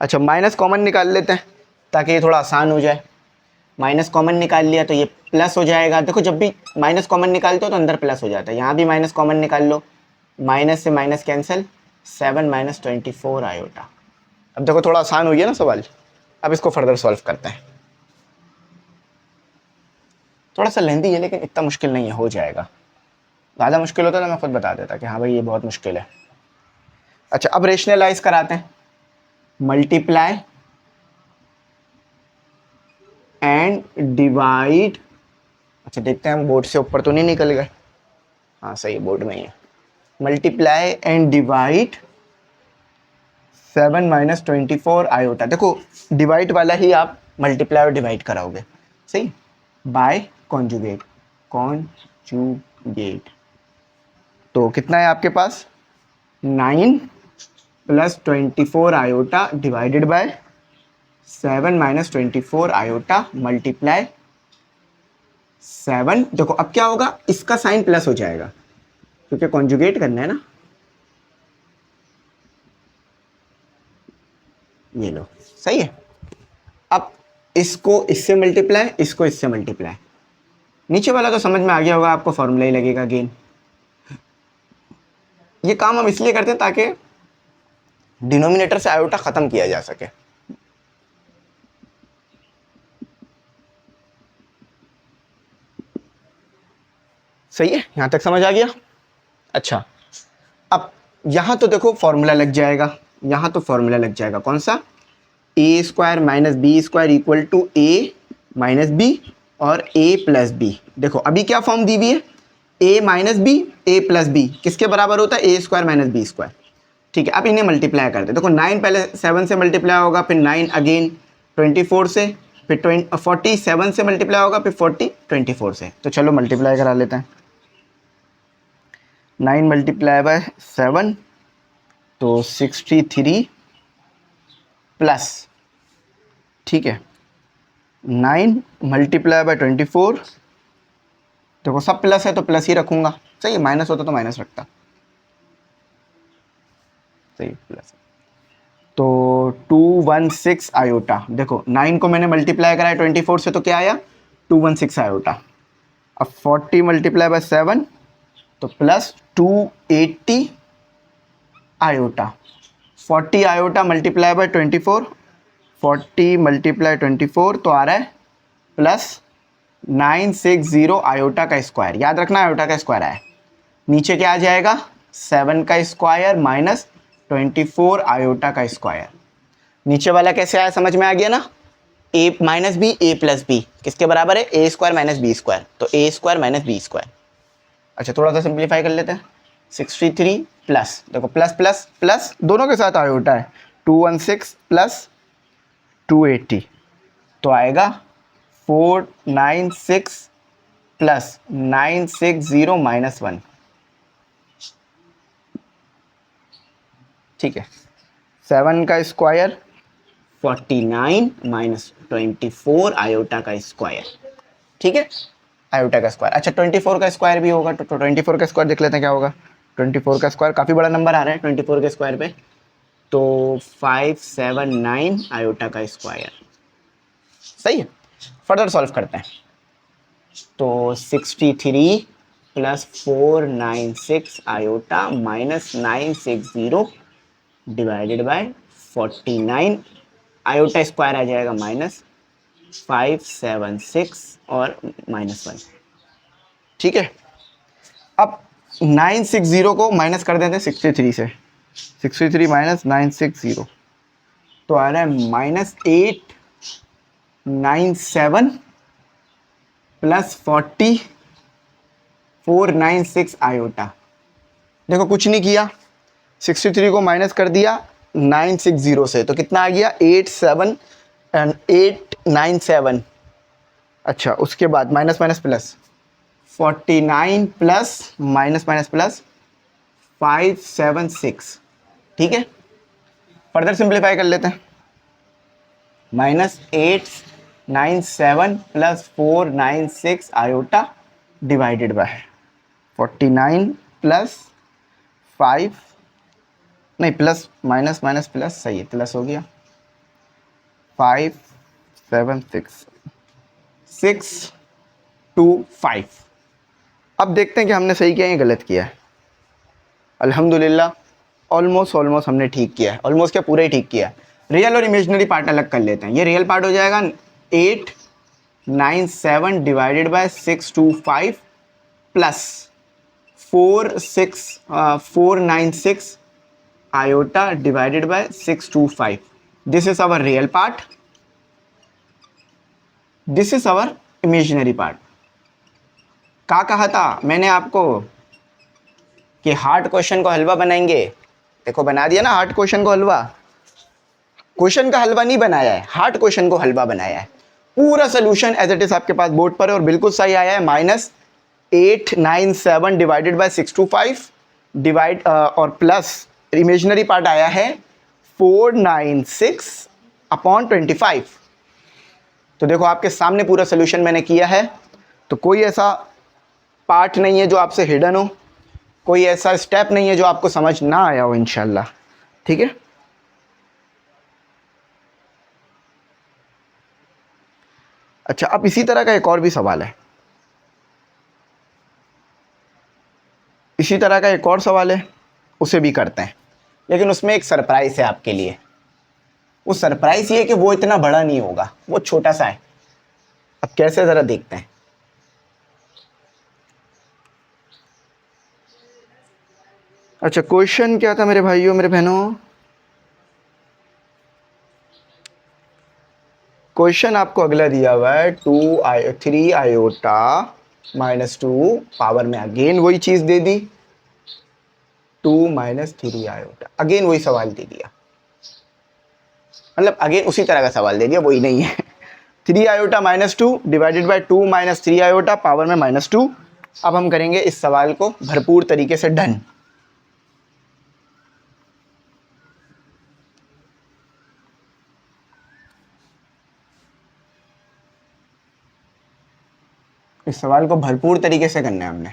अच्छा माइनस कॉमन निकाल लेते हैं ताकि ये थोड़ा आसान हो जाए। माइनस कॉमन निकाल लिया तो ये प्लस हो जाएगा। देखो जब भी माइनस कॉमन निकालते हो तो अंदर प्लस हो जाता है, यहाँ भी माइनस कॉमन निकाल लो, माइनस से माइनस कैंसिल, 7 -24 आयोटा। अब देखो थोड़ा आसान हो गया ना सवाल। अब इसको फर्दर सॉल्व करते हैं। थोड़ा सा लेंदी है लेकिन इतना मुश्किल नहीं है, हो जाएगा। ज़्यादा मुश्किल होता तो मैं खुद बता देता कि हाँ भाई ये बहुत मुश्किल है। अच्छा अब रेशनलाइज कराते हैं, मल्टीप्लाई एंड डिवाइड। अच्छा देखते हैं हम बोर्ड से ऊपर तो नहीं निकल गए, हाँ सही है बोर्ड में ही है। Multiply and divide 7 -24 iota. देखो डिवाइड वाला ही आप मल्टीप्लाई और डिवाइड कराओगे, सही, बाय कॉन्जुगेट, कॉन्जुगेट। तो कितना है आपके पास 9 plus 24 iota divided bye 7 -24 iota multiply 7। देखो अब क्या होगा, इसका साइन प्लस हो जाएगा क्योंकि कॉन्जुगेट करना है ना। ये लो, सही है। अब इसको इससे मल्टीप्लाई, इसको इससे मल्टीप्लाई। नीचे वाला तो समझ में आ गया होगा आपको, फॉर्मूला ही लगेगा गेन। ये काम हम इसलिए करते हैं ताकि डिनोमिनेटर से आयोटा खत्म किया जा सके। सही है, यहां तक समझ आ गया। अच्छा अब यहां तो देखो फॉर्मूला लग जाएगा, यहां तो फॉर्मूला लग जाएगा, कौन सा, A square minus B square equal to A minus B और ए प्लस बी। देखो अभी क्या फॉर्म दी हुई है, ए माइनस बी ए प्लस बी किसके बराबर होता है, A square minus B square. ठीक है, अब इन्हें मल्टीप्लाई करते हैं। देखो 9 पहले 7 से मल्टीप्लाई होगा, फिर 9 अगेन 24 से, फिर 47 से मल्टीप्लाई होगा, फिर 40 24 से। तो चलो मल्टीप्लाई करा लेते हैं। 9 मल्टीप्लाई बाय 7 तो 63 प्लस, ठीक है, 9 मल्टीप्लाई बाय 24, देखो सब प्लस है तो प्लस ही रखूंगा, सही है, माइनस होता तो माइनस रखता, सही प्लस। तो 216 आयोटा, देखो 9 को मैंने मल्टीप्लाई कराया 24 से तो क्या आया 216 आयोटा। अब 40 मल्टीप्लाई बाय 7 तो plus 280 iota. 40 iota multiply by 24, 40 multiply 24 तो आ रहा है प्लस 960 आयोटा का स्क्वायर। याद रखना आयोटा का स्क्वायर आया, नीचे क्या आ जाएगा 7 का स्क्वायर माइनस 24 आयोटा का स्क्वायर। नीचे वाला कैसे आया समझ में आ गया ना, ए माइनस बी ए प्लस बी किसके बराबर है, A square minus B square, तो ए स्क्वायर माइनस बी स्क्वायर। अच्छा थोड़ा सा सिंप्लीफाई कर लेते हैं। 63 प्लस, देखो प्लस प्लस प्लस दोनों के साथ आयोटा है, 216 प्लस 280 तो आएगा 496 प्लस 960 माइनस 1, ठीक है। 7 का स्क्वायर 49 माइनस 24 आयोटा का स्क्वायर, ठीक है, आयोटा का स्क्वायर। अच्छा 24 का स्क्वायर भी होगा, तो 24 का स्क्वायर देख लेते हैं क्या होगा। 24 का स्क्वायर काफ़ी बड़ा नंबर आ रहा है 24 के स्क्वायर पे, तो 579 आयोटा का स्क्वायर, सही है। फर्दर सॉल्व करते हैं, तो 63 plus 496 iota minus 960 divided by 49, iota square आ जाएगा माइनस 576 और माइनस 1, ठीक है। अब 960 को माइनस कर देते हैं 63 से, 63 माइनस 960 तो आ रहा है माइनस 897 प्लस 496 आयोटा। देखो कुछ नहीं किया, 63 को माइनस कर दिया 960 से, तो कितना आ गया 897। अच्छा उसके बाद minus minus plus 49 plus minus minus plus 576, ठीक है। फर्दर सिंप्लीफाई कर लेते हैं, minus 897 plus 496 iota divided by 49 plus 5, नहीं प्लस माइनस माइनस प्लस, सही है प्लस हो गया, 576 625। अब देखते हैं कि हमने सही किया या गलत किया है। अल्हम्दुलिल्लाह ऑलमोस्ट हमने ठीक किया है, ऑलमोस्ट क्या पूरा ही ठीक किया है। रियल और इमेजिनरी पार्ट अलग कर लेते हैं। ये रियल पार्ट हो जाएगा 897 divided by 625 plus 496 iota divided by 625। This is our real part, this is our imaginary part. क्या कहा था मैंने आपको कि हार्ड क्वेश्चन को हलवा बनाएंगे, देखो बना दिया ना हार्ड क्वेश्चन को हलवा। क्वेश्चन का हलवा नहीं बनाया है, हार्ड क्वेश्चन को हलवा बनाया है। पूरा सोल्यूशन एज इट इज आपके पास बोर्ड पर है और बिल्कुल सही आया है। माइनस 897 डिवाइडेड बाय 625 डिवाइड और प्लस इमेजिनरी पार्ट आया है 496 अपॉन 25। तो देखो आपके सामने पूरा सोल्यूशन मैंने किया है, तो कोई ऐसा पार्ट नहीं है जो आपसे हिडन हो, कोई ऐसा स्टेप नहीं है जो आपको समझ ना आया हो इंशाल्लाह, ठीक है। अच्छा अब इसी तरह का एक और भी सवाल है, इसी तरह का एक और सवाल है, उसे भी करते हैं, लेकिन उसमें एक सरप्राइज है आपके लिए। वो सरप्राइज ये कि वो इतना बड़ा नहीं होगा, वो छोटा सा है। अब कैसे ज़रा देखते हैं। अच्छा क्वेश्चन क्या था मेरे भाइयों मेरे बहनों, क्वेश्चन आपको अगला दिया हुआ है 3 आयोटा माइनस 2 पावर में अगेन वही चीज़ दे दी, 2 माइनस 3 आयोटा, अगेन वही सवाल दे दिया, मतलब अगेन उसी तरह का सवाल दे दिया, वही नहीं है। 3 iota minus 2 divided by 2 minus 3 iota power में -2। अब हम करेंगे इस सवाल को भरपूर तरीके से डन। इस सवाल को भरपूर तरीके से करना है हमने।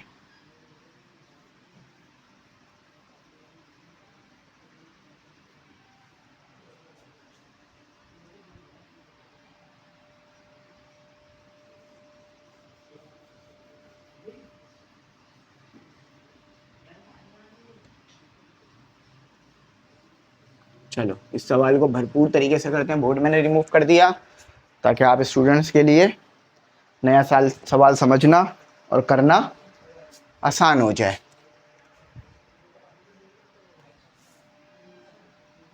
चलो इस सवाल को भरपूर तरीके से करते हैं। बोर्ड मैंने रिमूव कर दिया ताकि आप स्टूडेंट्स के लिए नया साल सवाल समझना और करना आसान हो जाए।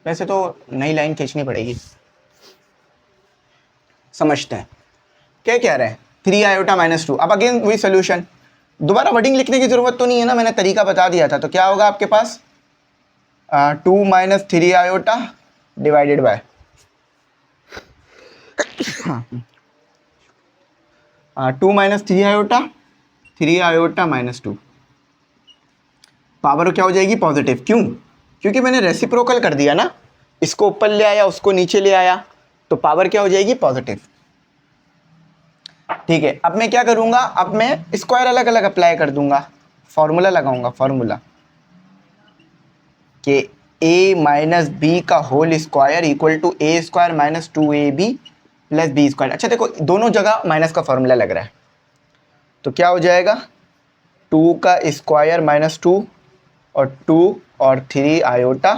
वैसे तो नई लाइन खींचनी पड़ेगी। समझते हैं क्या कह रहे हैं। 3 आयोटा माइनस 2। अब अगेन वही सोल्यूशन, दोबारा वर्डिंग लिखने की जरूरत तो नहीं है ना, मैंने तरीका बता दिया था। तो क्या होगा आपके पास 2 minus 3 iota divided bye 2 minus 3 iota, 3 iota minus 2। Power क्या हो जाएगी पॉजिटिव, क्यों? क्योंकि मैंने रेसिप्रोकल कर दिया ना, इसको ऊपर ले आया उसको नीचे ले आया, तो पावर क्या हो जाएगी पॉजिटिव। ठीक है, अब मैं क्या करूंगा, अब मैं स्क्वायर अलग अलग अप्लाई कर दूंगा, फॉर्मूला लगाऊंगा, फॉर्मूला कि a माइनस बी का whole square equal to A square minus 2ab plus B square. अच्छा देखो दोनों जगह माइनस का फॉर्मूला लग रहा है, तो क्या हो जाएगा 2 का स्क्वायर माइनस 2 और 2 और 3 आयोटा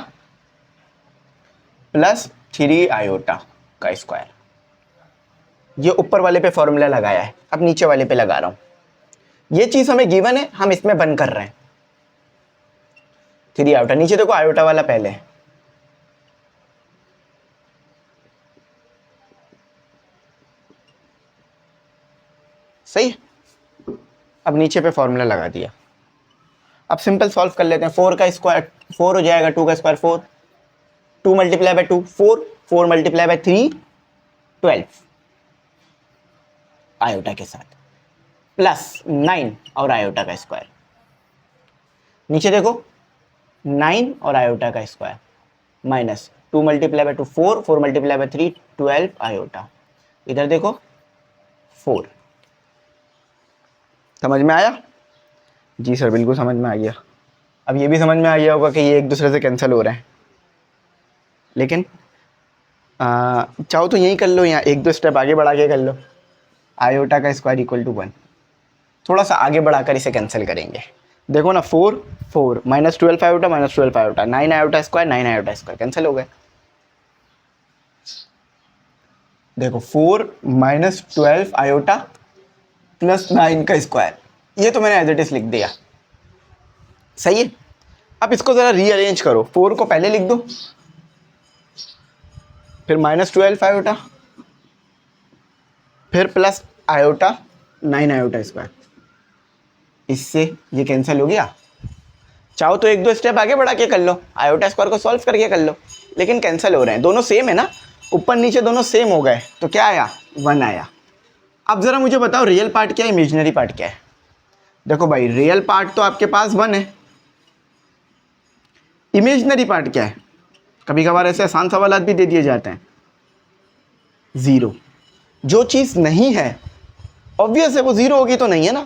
प्लस 3 आयोटा का स्क्वायर। ये ऊपर वाले पे फॉर्मूला लगाया है, अब नीचे वाले पे लगा रहा हूं। ये चीज हमें गिवन है, हम इसमें बंद कर रहे हैं। 3 आयोटा, नीचे देखो आयोटा वाला पहले है। सही, अब नीचे पे फॉर्मूला लगा दिया। अब सिंपल सॉल्व कर लेते हैं। 4 का स्क्वायर 4 हो जाएगा, 2 का square 4, 2 multiply by 2 4, 4 multiply by 3 12 iota के साथ प्लस 9 और आयोटा का स्क्वायर। नीचे देखो 9 और आयोटा का square minus 2 multiply by 2 4, 4 multiply by 3 12 iota. इधर देखो 4। समझ में आया? जी सर बिल्कुल समझ में आ गया। अब ये भी समझ में आ गया होगा कि ये एक दूसरे से कैंसिल हो रहे हैं, लेकिन चाहो तो यही कर लो, या एक दो स्टेप आगे बढ़ा के कर लो। आयोटा का स्क्वायर इक्वल टू 1, थोड़ा सा आगे बढ़ाकर इसे कैंसिल करेंगे। देखो ना 4 4 minus 12 iota minus 12 iota, 9 iota square 9 iota square cancel हो गए। देखो 4 माइनस 12 आयोटा प्लस 9 का स्क्वायर, ये तो मैंने एज इट इज लिख दिया। सही है, अब इसको जरा रीअरेंज करो। 4 को पहले लिख दो, फिर माइनस 12 आयोटा, फिर प्लस आयोटा 9 आयोटा स्क्वायर। इससे ये कैंसिल हो गया। चाहो तो एक दो स्टेप आगे बढ़ा के कर लो, आयोटा स्क्वायर को सॉल्व करके कर लो, लेकिन कैंसिल हो रहे हैं। दोनों सेम है ना, ऊपर नीचे दोनों सेम हो गए, तो क्या आया 1 आया। अब जरा मुझे बताओ रियल पार्ट क्या है, इमेजिनरी पार्ट क्या है। देखो भाई रियल पार्ट तो आपके पास 1 है, इमेजिनरी पार्ट क्या है? कभी कभार ऐसे आसान सवाल भी दे दिए जाते हैं। 0। जो चीज़ नहीं है ऑब्वियस है वो 0 होगी तो नहीं है ना।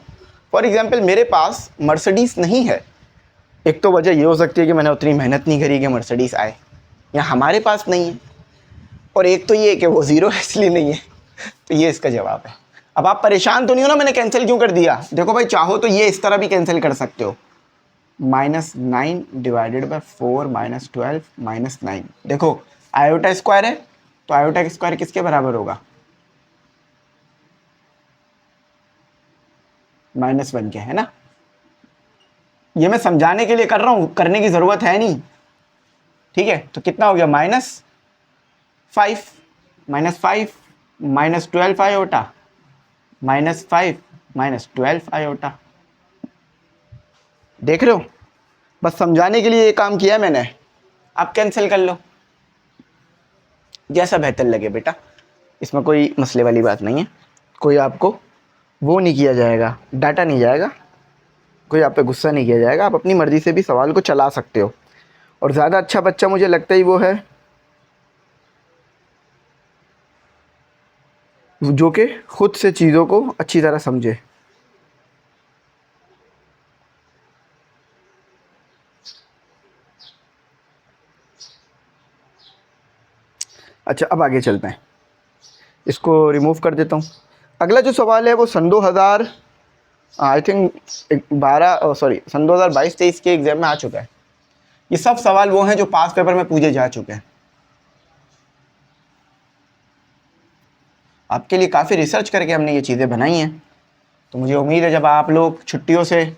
फॉर एग्जाम्पल मेरे पास मर्सिडीज नहीं है, एक तो वजह ये हो सकती है कि मैंने उतनी मेहनत नहीं करी कि मर्सिडीज आए, या हमारे पास नहीं है, और एक तो ये कि वो 0 है इसलिए नहीं है। तो ये इसका जवाब है। अब आप परेशान तो नहीं हो ना मैंने कैंसिल क्यों कर दिया। देखो भाई चाहो तो ये इस तरह भी कैंसिल कर सकते हो, -9 डिवाइडेड बाय 4 माइनस 12 माइनस 9। देखो आयोटा स्क्वायर है, तो आयोटा का स्क्वायर किसके बराबर होगा, -1 के, है ना। ये मैं समझाने के लिए कर रहा हूं, करने की जरूरत है नहीं। ठीक है, तो कितना हो गया -5 -5 माइनस 12 आयोटा -5 माइनस 12 आयोटा। देख रहे हो बस समझाने के लिए ये काम किया मैंने, आप कैंसिल कर लो जैसा बेहतर लगे बेटा, इसमें कोई मसले वाली बात नहीं है। कोई आपको वो नहीं किया जाएगा, डाटा नहीं जाएगा, कोई आप पे गुस्सा नहीं किया जाएगा। आप अपनी मर्ज़ी से भी सवाल को चला सकते हो। और ज़्यादा अच्छा बच्चा मुझे लगता ही वो है जो कि खुद से चीज़ों को अच्छी तरह समझे। अच्छा, अब आगे चलते हैं, इसको रिमूव कर देता हूँ। अगला जो सवाल है वो सन 2000 आई थिंक 2022-23 के एग्ज़ाम में आ चुका है। ये सब सवाल वो हैं जो पास पेपर में पूछे जा चुके हैं। आपके लिए काफ़ी रिसर्च करके हमने ये चीज़ें बनाई हैं, तो मुझे उम्मीद है जब आप लोग छुट्टियों से,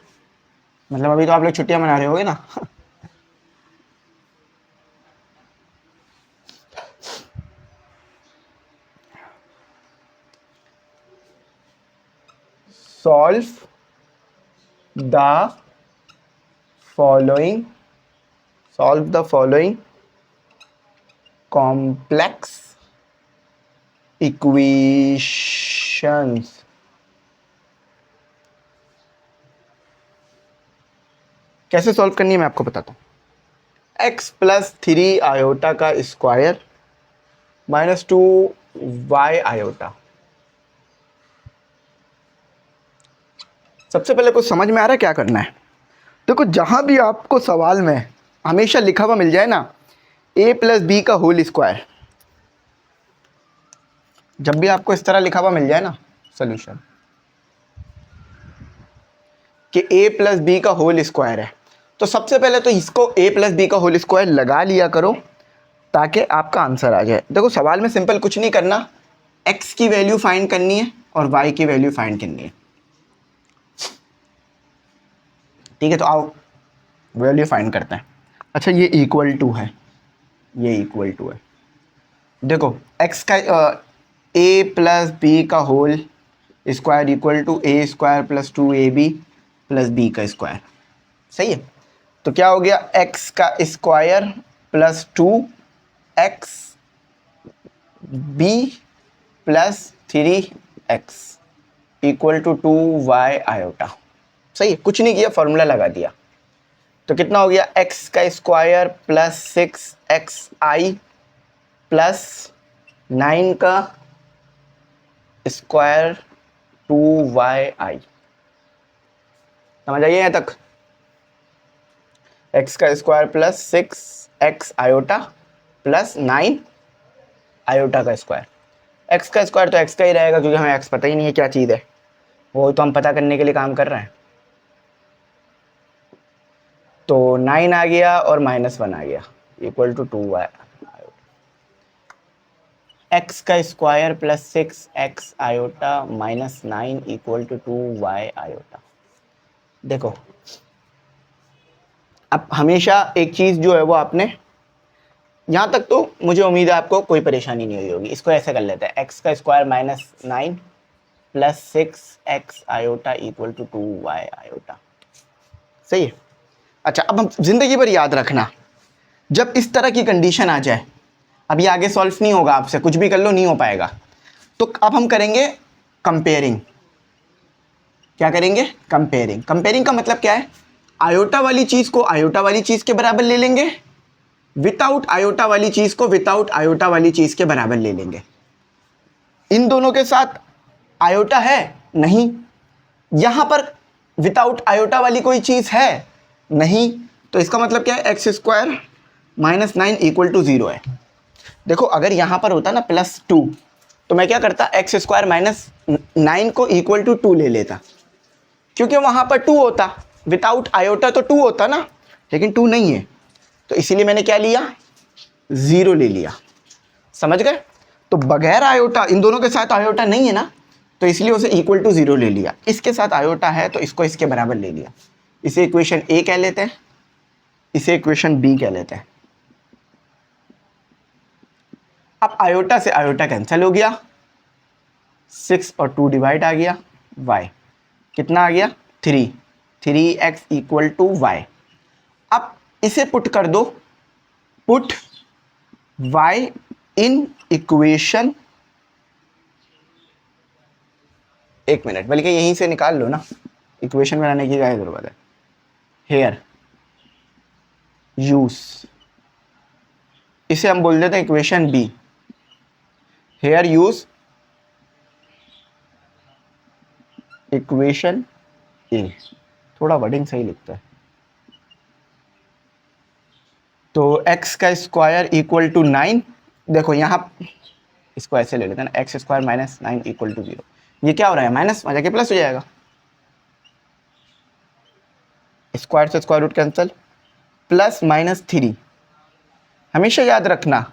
मतलब अभी तो आप लोग छुट्टियां मना रहे होगे ना solve the following complex equations. कैसे सॉल्व करनी है मैं आपको बताता हूँ। x+3 आयोटा का स्क्वायर -2y आयोटा। सबसे पहले कुछ समझ में आ रहा है क्या करना है? देखो, जहां भी आपको सवाल में हमेशा लिखा हुआ मिल जाए ना a+b का होल स्क्वायर, जब भी आपको इस तरह लिखा हुआ मिल जाए ना सॉल्यूशन कि a+b का होल स्क्वायर है, तो सबसे पहले तो इसको a+b का होल स्क्वायर लगा लिया करो ताकि आपका आंसर आ जाए। देखो, सवाल में सिंपल कुछ नहीं करना, x की वैल्यू फाइंड करनी है और y की वैल्यू फाइंड करनी है। ठीक है, तो आओ वैल्यू फाइंड करते हैं। अच्छा, ये इक्वल टू है, ये इक्वल टू है। देखो, x का a+b का whole square equal to a² + 2ab + b का स्क्वायर। सही है, तो क्या हो गया, x का square plus 2x b + 3x equal to 2y iota. सही है, कुछ नहीं किया, फॉर्मूला लगा दिया। तो कितना हो गया, x का स्क्वायर प्लस 6xi प्लस 9 का स्क्वायर 2yi। समझ आइए यहाँ तक? x का square plus 6x iota plus 9 iota का स्क्वायर। x का स्क्वायर तो x का ही रहेगा क्योंकि हमें x पता ही नहीं है क्या चीज़ है, वो तो हम पता करने के लिए काम कर रहे हैं। तो 9 आ गया और -1 आ गया इक्वल टू 2y। x का square plus 6x iota -9 equal to 2y iota. देखो, अब हमेशा एक चीज़ जो है वो आपने, यहाँ तक तो मुझे उम्मीद है आपको कोई परेशानी नहीं हुई होगी। इसको ऐसे कर लेते हैं, x का square -9 plus 6x iota equal to 2y iota. सही है। अच्छा, अब हम जिंदगी भर याद रखना, जब इस तरह की कंडीशन आ जाए, अब ये आगे सॉल्व नहीं होगा, आपसे कुछ भी कर लो नहीं हो पाएगा, तो अब हम करेंगे कंपेयरिंग। क्या करेंगे? कंपेयरिंग। कंपेयरिंग का मतलब क्या है, आयोटा वाली चीज़ को आयोटा वाली चीज़ के बराबर ले लेंगे, विदाउट आयोटा वाली चीज़ को विदाउट आयोटा वाली चीज़ के बराबर ले लेंगे। इन दोनों के साथ आयोटा है नहीं, यहाँ पर विदाउट आयोटा वाली कोई चीज़ है नहीं, तो इसका मतलब क्या है, x² -9 इक्वल टू 0 है। देखो, अगर यहाँ पर होता ना +2 तो मैं क्या करता, x² -9 को इक्वल टू 2 ले लेता, क्योंकि वहाँ पर 2 होता, विदाउट आयोटा तो 2 होता ना, लेकिन 2 नहीं है, तो इसीलिए मैंने क्या लिया, 0 ले लिया। समझ गए? तो बगैर आयोटा, इन दोनों के साथ आयोटा नहीं है ना, तो इसलिए उसे इक्वल टू 0 ले लिया। इसके साथ आयोटा है तो इसको इसके बराबर ले लिया। इसे इक्वेशन ए कह लेते हैं, इसे इक्वेशन बी कह लेते हैं। अब आयोटा से आयोटा कैंसिल हो गया, 6 और 2 डिवाइड आ गया, y कितना आ गया, 3x इक्वल टू y। अब इसे पुट कर दो, पुट y इन इक्वेशन, एक मिनट बल्कि यहीं से निकाल लो ना, इक्वेशन बनाने की क्या जरूरत है। हेयर यूज, इसे हम बोल देते हैं equation B, here use equation A, थोड़ा वर्डिंग सही लिखता है। तो x का स्क्वायर इक्वल टू 9, देखो यहाँ इसको ऐसे ले लेते हैं ना, x square minus 9 equal to 0। ये क्या हो रहा है, माइनस में जाके प्लस हो जाएगा, स्क्वायर से square root cancel, plus minus 3। हमेशा याद रखना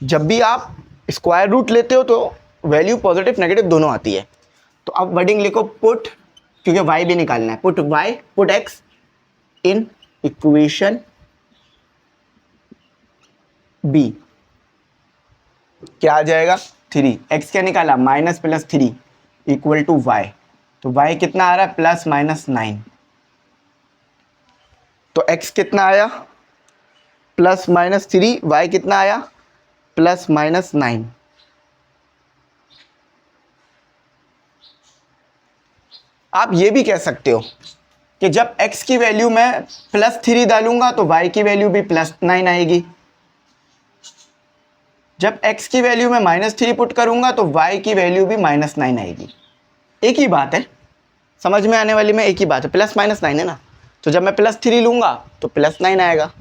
जब भी आप स्क्वायर रूट लेते हो तो वैल्यू पॉजिटिव नेगेटिव दोनों आती है। तो अब वर्डिंग लिखो पुट, क्योंकि y भी निकालना है, put y, put x in equation b, क्या आ जाएगा 3, x क्या निकाला minus plus 3 equal to y, तो y कितना आ रहा है प्लस माइनस 9, तो x कितना आया प्लस माइनस 3, y कितना आया प्लस माइनस 9। आप ये भी कह सकते हो कि जब x की वैल्यू मैं प्लस 3 डालूंगा तो y की वैल्यू भी प्लस 9 आएगी, जब x की वैल्यू में माइनस 3 पुट करूंगा तो y की वैल्यू भी माइनस 9 आएगी। एक ही बात है, समझ में आने वाली में एक ही बात है, प्लस माइनस 9 है ना, तो जब मैं प्लस 3 लूंगा तो प्लस 9 आएगा,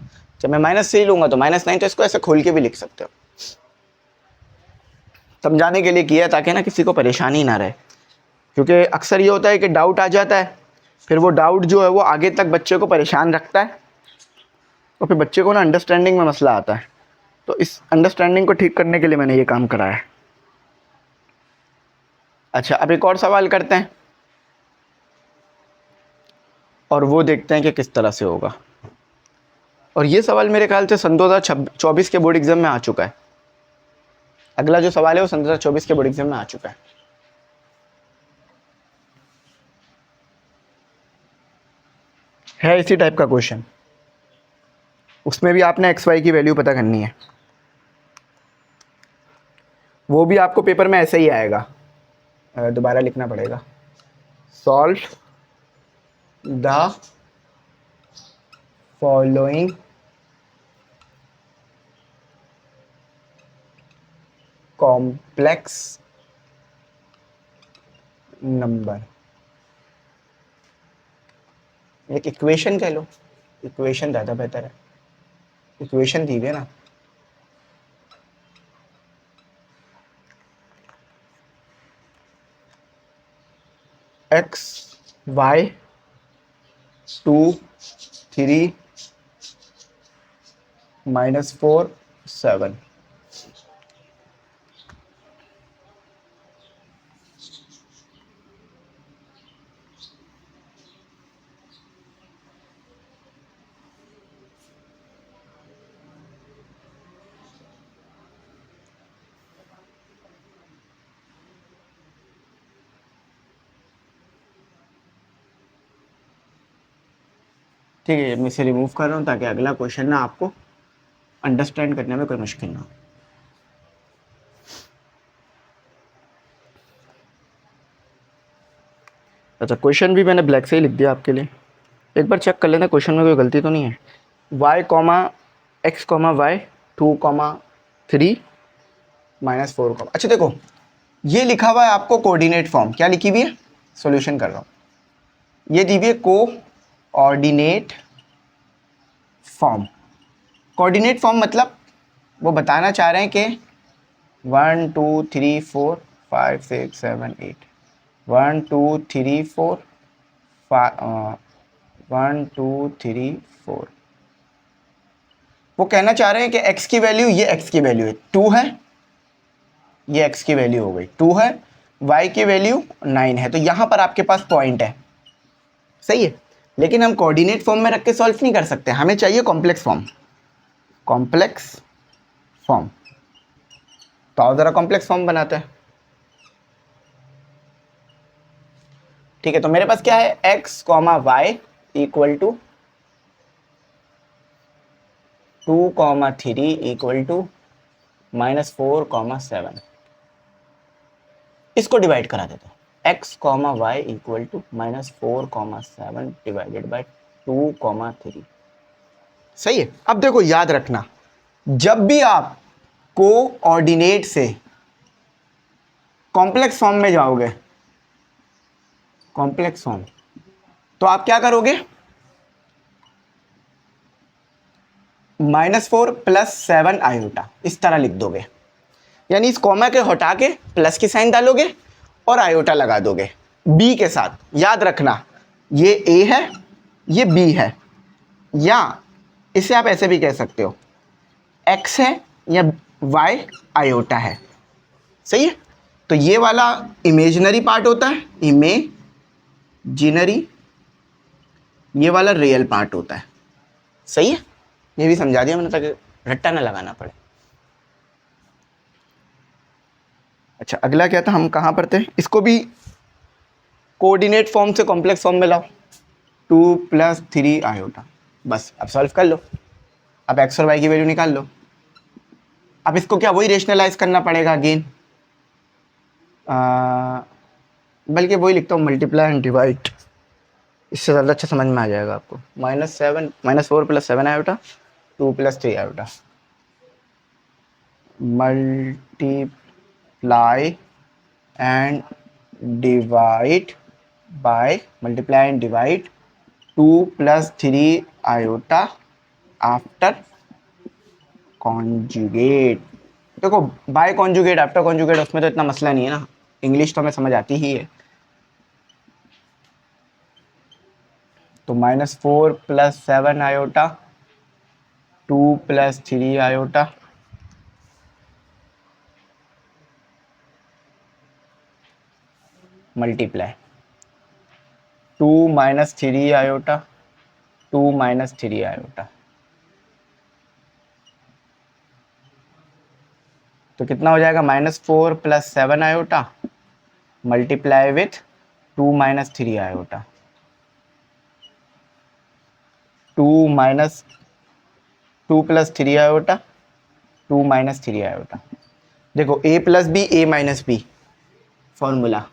जब मैं माइनस 3 लूंगा तो माइनस 9, तो इसको ऐसे खोल के भी लिख सकते हो, समझाने के लिए किया ताकि ना किसी को परेशानी ना रहे, क्योंकि अक्सर ये होता है कि डाउट आ जाता है, फिर वो डाउट जो है वो आगे तक बच्चे को परेशान रखता है, और फिर बच्चे को ना अंडरस्टैंडिंग में मसला आता है। तो इस अंडरस्टैंडिंग को ठीक करने के लिए मैंने ये काम करा है। अच्छा, अब एक और सवाल करते हैं और वो देखते हैं कि किस तरह से होगा। और ये सवाल मेरे ख्याल से सन 2024 के बोर्ड एग्जाम में आ चुका है। अगला जो सवाल है वो सन 2024 के बोर्ड एग्जाम में आ चुका है इसी टाइप का क्वेश्चन, उसमें भी आपने एक्स वाई की वैल्यू पता करनी है, वो भी आपको पेपर में ऐसे ही आएगा, दोबारा लिखना पड़ेगा, solve the following complex number, एक इक्वेशन कह लो, इक्वेशन ज़्यादा बेहतर है, इक्वेशन दी गई ना, एक्स वाई 2 3 -4 7, ठीक है, मैं इसे रिमूव कर रहा हूँ ताकि अगला क्वेश्चन ना आपको अंडरस्टैंड करने में कोई मुश्किल ना हो। अच्छा, क्वेश्चन भी मैंने ब्लैक से ही लिख दिया आपके लिए, एक बार चेक कर लेना क्वेश्चन में कोई गलती तो नहीं है। y comma x comma y 2,3 -4, अच्छा देखो ये लिखा हुआ है आपको कोऑर्डिनेट फॉर्म, क्या लिखी हुई है, सॉल्यूशन कर रहा हूँ, ये दी हुई है कोऑर्डिनेट फॉर्म। कोऑर्डिनेट फॉर्म मतलब वो बताना चाह रहे हैं कि 1 2 3 4 5 6 7 8, 1 2 3 4 1 2 3 4, वो कहना चाह रहे हैं कि x की वैल्यू, ये x की वैल्यू है 2 है, ये x की वैल्यू हो गई 2 है, y की वैल्यू 9 है, तो यहां पर आपके पास पॉइंट है, सही है, लेकिन हम कोऑर्डिनेट फॉर्म में रख के सॉल्व नहीं कर सकते, हमें चाहिए कॉम्प्लेक्स फॉर्म, कॉम्प्लेक्स फॉर्म। तो आओ जरा कॉम्प्लेक्स फॉर्म बनाते हैं। ठीक है, तो मेरे पास क्या है, x comma y equal to 2,3 equal to -4,7। इसको डिवाइड करा देते हैं। x, y equal to -4,7 divided by 2,3। सही है। अब देखो याद रखना, जब भी आप कोऑर्डिनेट से कॉम्प्लेक्स फॉर्म में जाओगे, कॉम्प्लेक्स फॉर्म, तो आप क्या करोगे, -4 + 7 आयोटा इस तरह लिख दोगे। यानी इस कॉमा के हटा के प्लस की साइन डालोगे और आयोटा लगा दोगे b के साथ। याद रखना ये a है, ये b है, या इसे आप ऐसे भी कह सकते हो x है या y आयोटा है। सही है। तो ये वाला इमेजिनरी पार्ट होता है, इमेजिनरी, ये वाला रियल पार्ट होता है। सही है। ये भी समझा दिया मैंने ताकि रट्टा ना लगाना पड़े। अच्छा, अगला क्या था, हम कहाँ पर थे, इसको भी कोऑर्डिनेट फॉर्म से कॉम्प्लेक्स फॉर्म में लाओ। 2 + 3 आयोटा, बस अब सॉल्व कर लो। अब x और y की वैल्यू निकाल लो। अब इसको क्या वही रेशनलाइज करना पड़ेगा अगेन, बल्कि वही लिखता हूँ, मल्टीप्लाई एंड डिवाइड, इससे ज़्यादा अच्छा समझ में आ जाएगा आपको। -4 + 7 iota, 2 + 3 iota, multiply and divide by, multiply and divide 2 + 3 iota after conjugate. देखो बाय कॉन्जुगेट, आफ्टर कॉन्जुगेट, उसमें तो इतना मसला नहीं है ना, इंग्लिश तो हमें समझ आती ही है। तो -4 + 7 iota, 2 + 3 iota, multiply 2 - 3 iota, 2 - 3 iota, तो कितना हो जाएगा, -4 + 7 iota multiply with 2 - 3 iota, 2 + 3 iota, 2 - 3 iota. देखो a + b, a - b formula,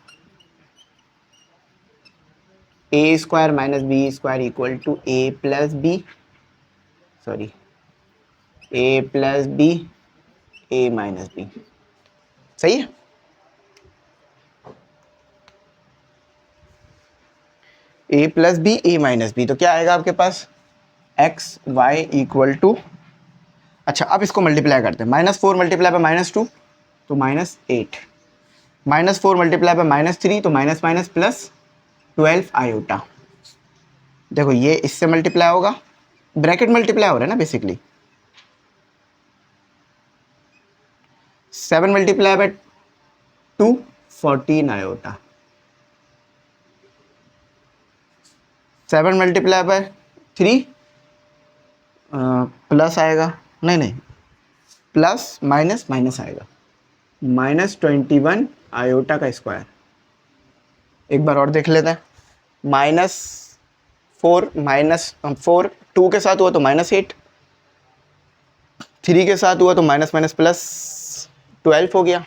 a² - b² equal to a + b, sorry a + b, a - b। सही है। a + b, a - b, तो क्या आएगा आपके पास, x y इक्वल टू, अच्छा अब इसको मल्टीप्लाई करते हैं, -4 मल्टीप्लाई बाय -2 तो -8, -4 मल्टीप्लाई बाय -3 तो माइनस प्लस 12 आयोटा। देखो ये इससे मल्टीप्लाई होगा, ब्रैकेट मल्टीप्लाई हो रहा है ना basically. 7 multiply by 2 14 iota, 7 multiply by 3 plus आएगा, नहीं प्लस माइनस माइनस आएगा, -21 आयोटा का स्क्वायर। एक बार और देख लेते हैं, -4 2 के साथ हुआ तो -8, 3 के साथ हुआ तो माइनस माइनस प्लस 12 हो गया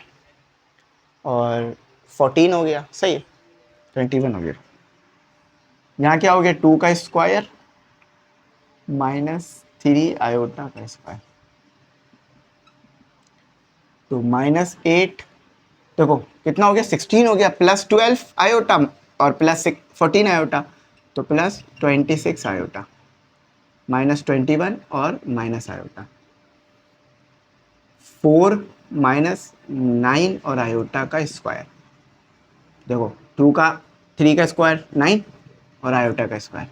और 14 हो गया। सही है, 21 हो गया। यहाँ क्या हो गया, 2 का स्क्वायर -3 आयोटा का स्क्वायर, तो -8, देखो कितना हो गया, 16 हो गया, +12 आयोटा और +14 आयोटा, तो +26 आयोटा, -21 और माइनस आयोटा, 4 -9 और आयोटा का स्क्वायर। देखो 2 का 3 का स्क्वायर 9 और आयोटा का स्क्वायर,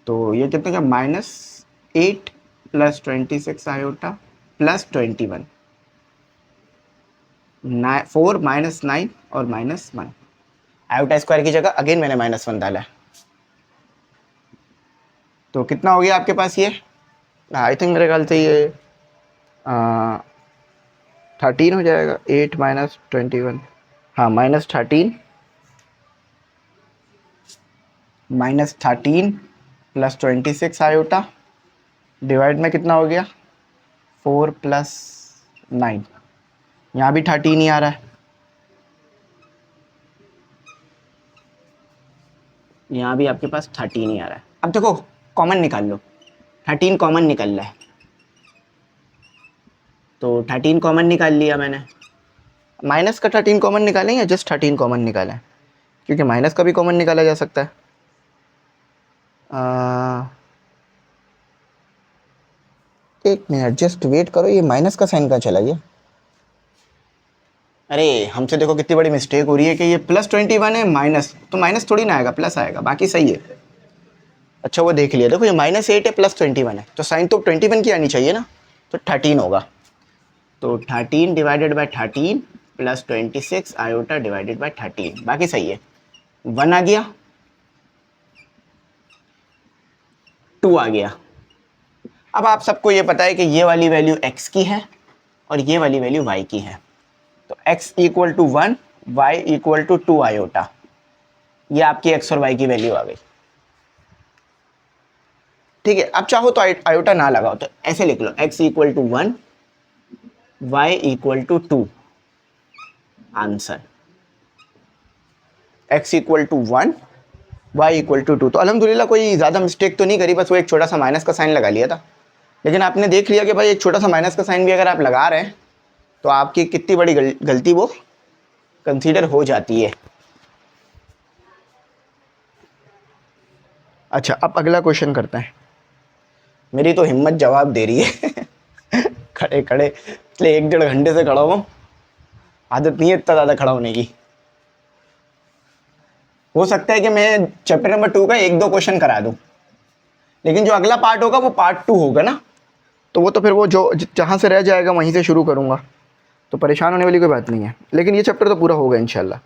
तो ये कितना का, -8 + 26 आयोटा +21, 4 -9 और -1, आयोटा स्क्वायर की जगह अगेन मैंने -1 डाला है। तो कितना हो गया आपके पास ये, आई थिंक मेरे ख्याल से ये 13 हो जाएगा, 8 - 21, हाँ -13 + 26 आयोटा डिवाइड में कितना हो गया 4 + 9, यहाँ भी 13 ही आ रहा है, यहाँ भी आपके पास 13 ही आ रहा है। अब देखो कॉमन निकाल लो, 13 कॉमन निकल रहा है, तो 13 कॉमन निकाल लिया मैंने। माइनस का 13 कॉमन निकालें या जस्ट 13 कॉमन निकालें, क्योंकि माइनस का भी कॉमन निकाला जा सकता है। एक मिनट जस्ट वेट करो, ये माइनस का साइन कहाँ चला गया? अरे हमसे देखो कितनी बड़ी मिस्टेक हो रही है कि ये +21 है, माइनस तो माइनस थोड़ी ना आएगा, प्लस आएगा, बाकी सही है। अच्छा वो देख लिया, देखो ये -8 है, +21 है, तो साइन तो 21 की आनी चाहिए ना, तो 13 होगा। तो 13 divided by 13 + 26 iota divided bye 13, बाकी सही है। 1 आ गया, 2 आ गया। अब आप सबको ये पता है कि ये वाली वैल्यू x की है और ये वाली वैल्यू y की है, तो x = 1, y = 2 आयोटा, ये आपकी x और y की वैल्यू आ गई। ठीक है, अब चाहो तो आयोटा ना लगाओ, तो ऐसे लिख लो x = 1, y = 2, answer x = 1, y = 2। तो अल्हम्दुलिल्लाह कोई ज़्यादा मिस्टेक तो नहीं करी, बस वो एक छोटा सा माइनस का साइन लगा लिया था। लेकिन आपने देख लिया कि भाई एक छोटा सा माइनस का साइन भी अगर आप लगा रहे हैं तो आपकी कितनी बड़ी गलती वो कंसीडर हो जाती है। अच्छा अब अगला क्वेश्चन करते हैं। मेरी तो हिम्मत जवाब दे रही है खड़े खड़े, इसलिए 1-1.5 घंटे से खड़ा हूँ, आदत नहीं है इतना ज़्यादा खड़ा होने की। हो सकता है कि मैं चैप्टर नंबर 2 का 1-2 क्वेश्चन करा दूँ, लेकिन जो अगला पार्ट होगा वो पार्ट 2 होगा ना, तो वो तो फिर वो जो जहाँ से रह जाएगा वहीं से शुरू करूँगा, तो परेशान होने वाली कोई बात नहीं है। लेकिन ये चैप्टर तो पूरा होगा इंशाल्लाह।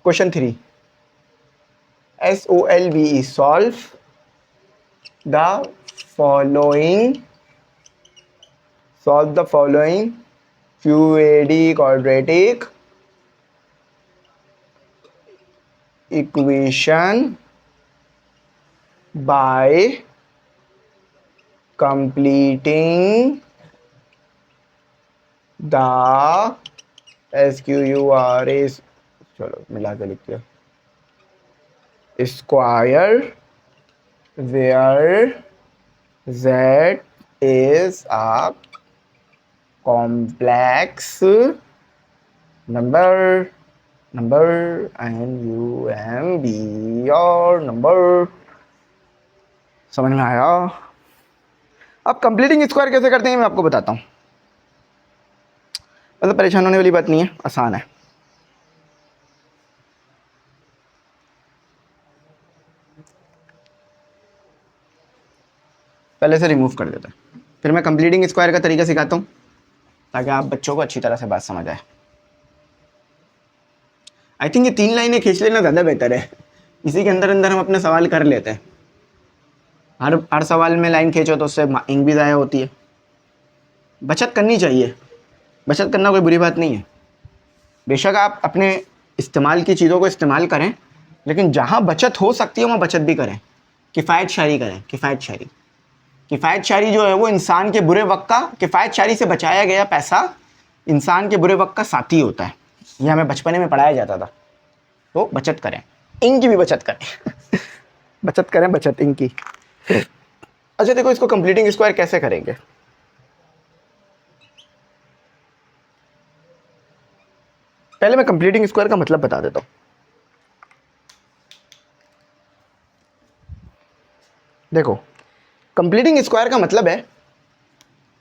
Question 3, SOLVE, solve the following QAD quadratic equation by completing the SQURA, चलो मिला के लिखते हैं, square where Z is a complex number and U M B और नंबर। समझ में आया? अब कंप्लीटिंग स्क्वायर कैसे करते हैं मैं आपको बताता हूँ, मतलब परेशान होने वाली बात नहीं है, आसान है। पहले से रिमूव कर देता है, फिर मैं कंप्लीटिंग स्क्वायर का तरीका सिखाता हूँ ताकि आप बच्चों को अच्छी तरह से बात समझ आए। आई थिंक ये 3 लाइनें खींच लेना ज़्यादा बेहतर है, इसी के अंदर अंदर हम अपना सवाल कर लेते हैं। हर सवाल में लाइन खींचो तो उससे इंक भी ज़ाया होती है। बचत करनी चाहिए, बचत करना कोई बुरी बात नहीं है, बेशक आप अपने इस्तेमाल की चीज़ों को इस्तेमाल करें, लेकिन जहाँ बचत हो सकती है वहाँ बचत भी करें, किफ़ायत शारी करें। किफ़ायत शारी जो है वो इंसान के बुरे वक्त का, किफ़ायत शारी से बचाया गया पैसा इंसान के बुरे वक्त का साथी होता है, ये हमें बचपने में पढ़ाया जाता था। तो बचत करें, इंक की भी बचत करें बचत करें, बचत इंक की। अच्छा देखो इसको कंप्लीटिंग स्क्वायर कैसे करेंगे, पहले मैं कंप्लीटिंग स्क्वायर का मतलब बता देता हूँ। देखो कंप्लीटिंग स्क्वायर का मतलब है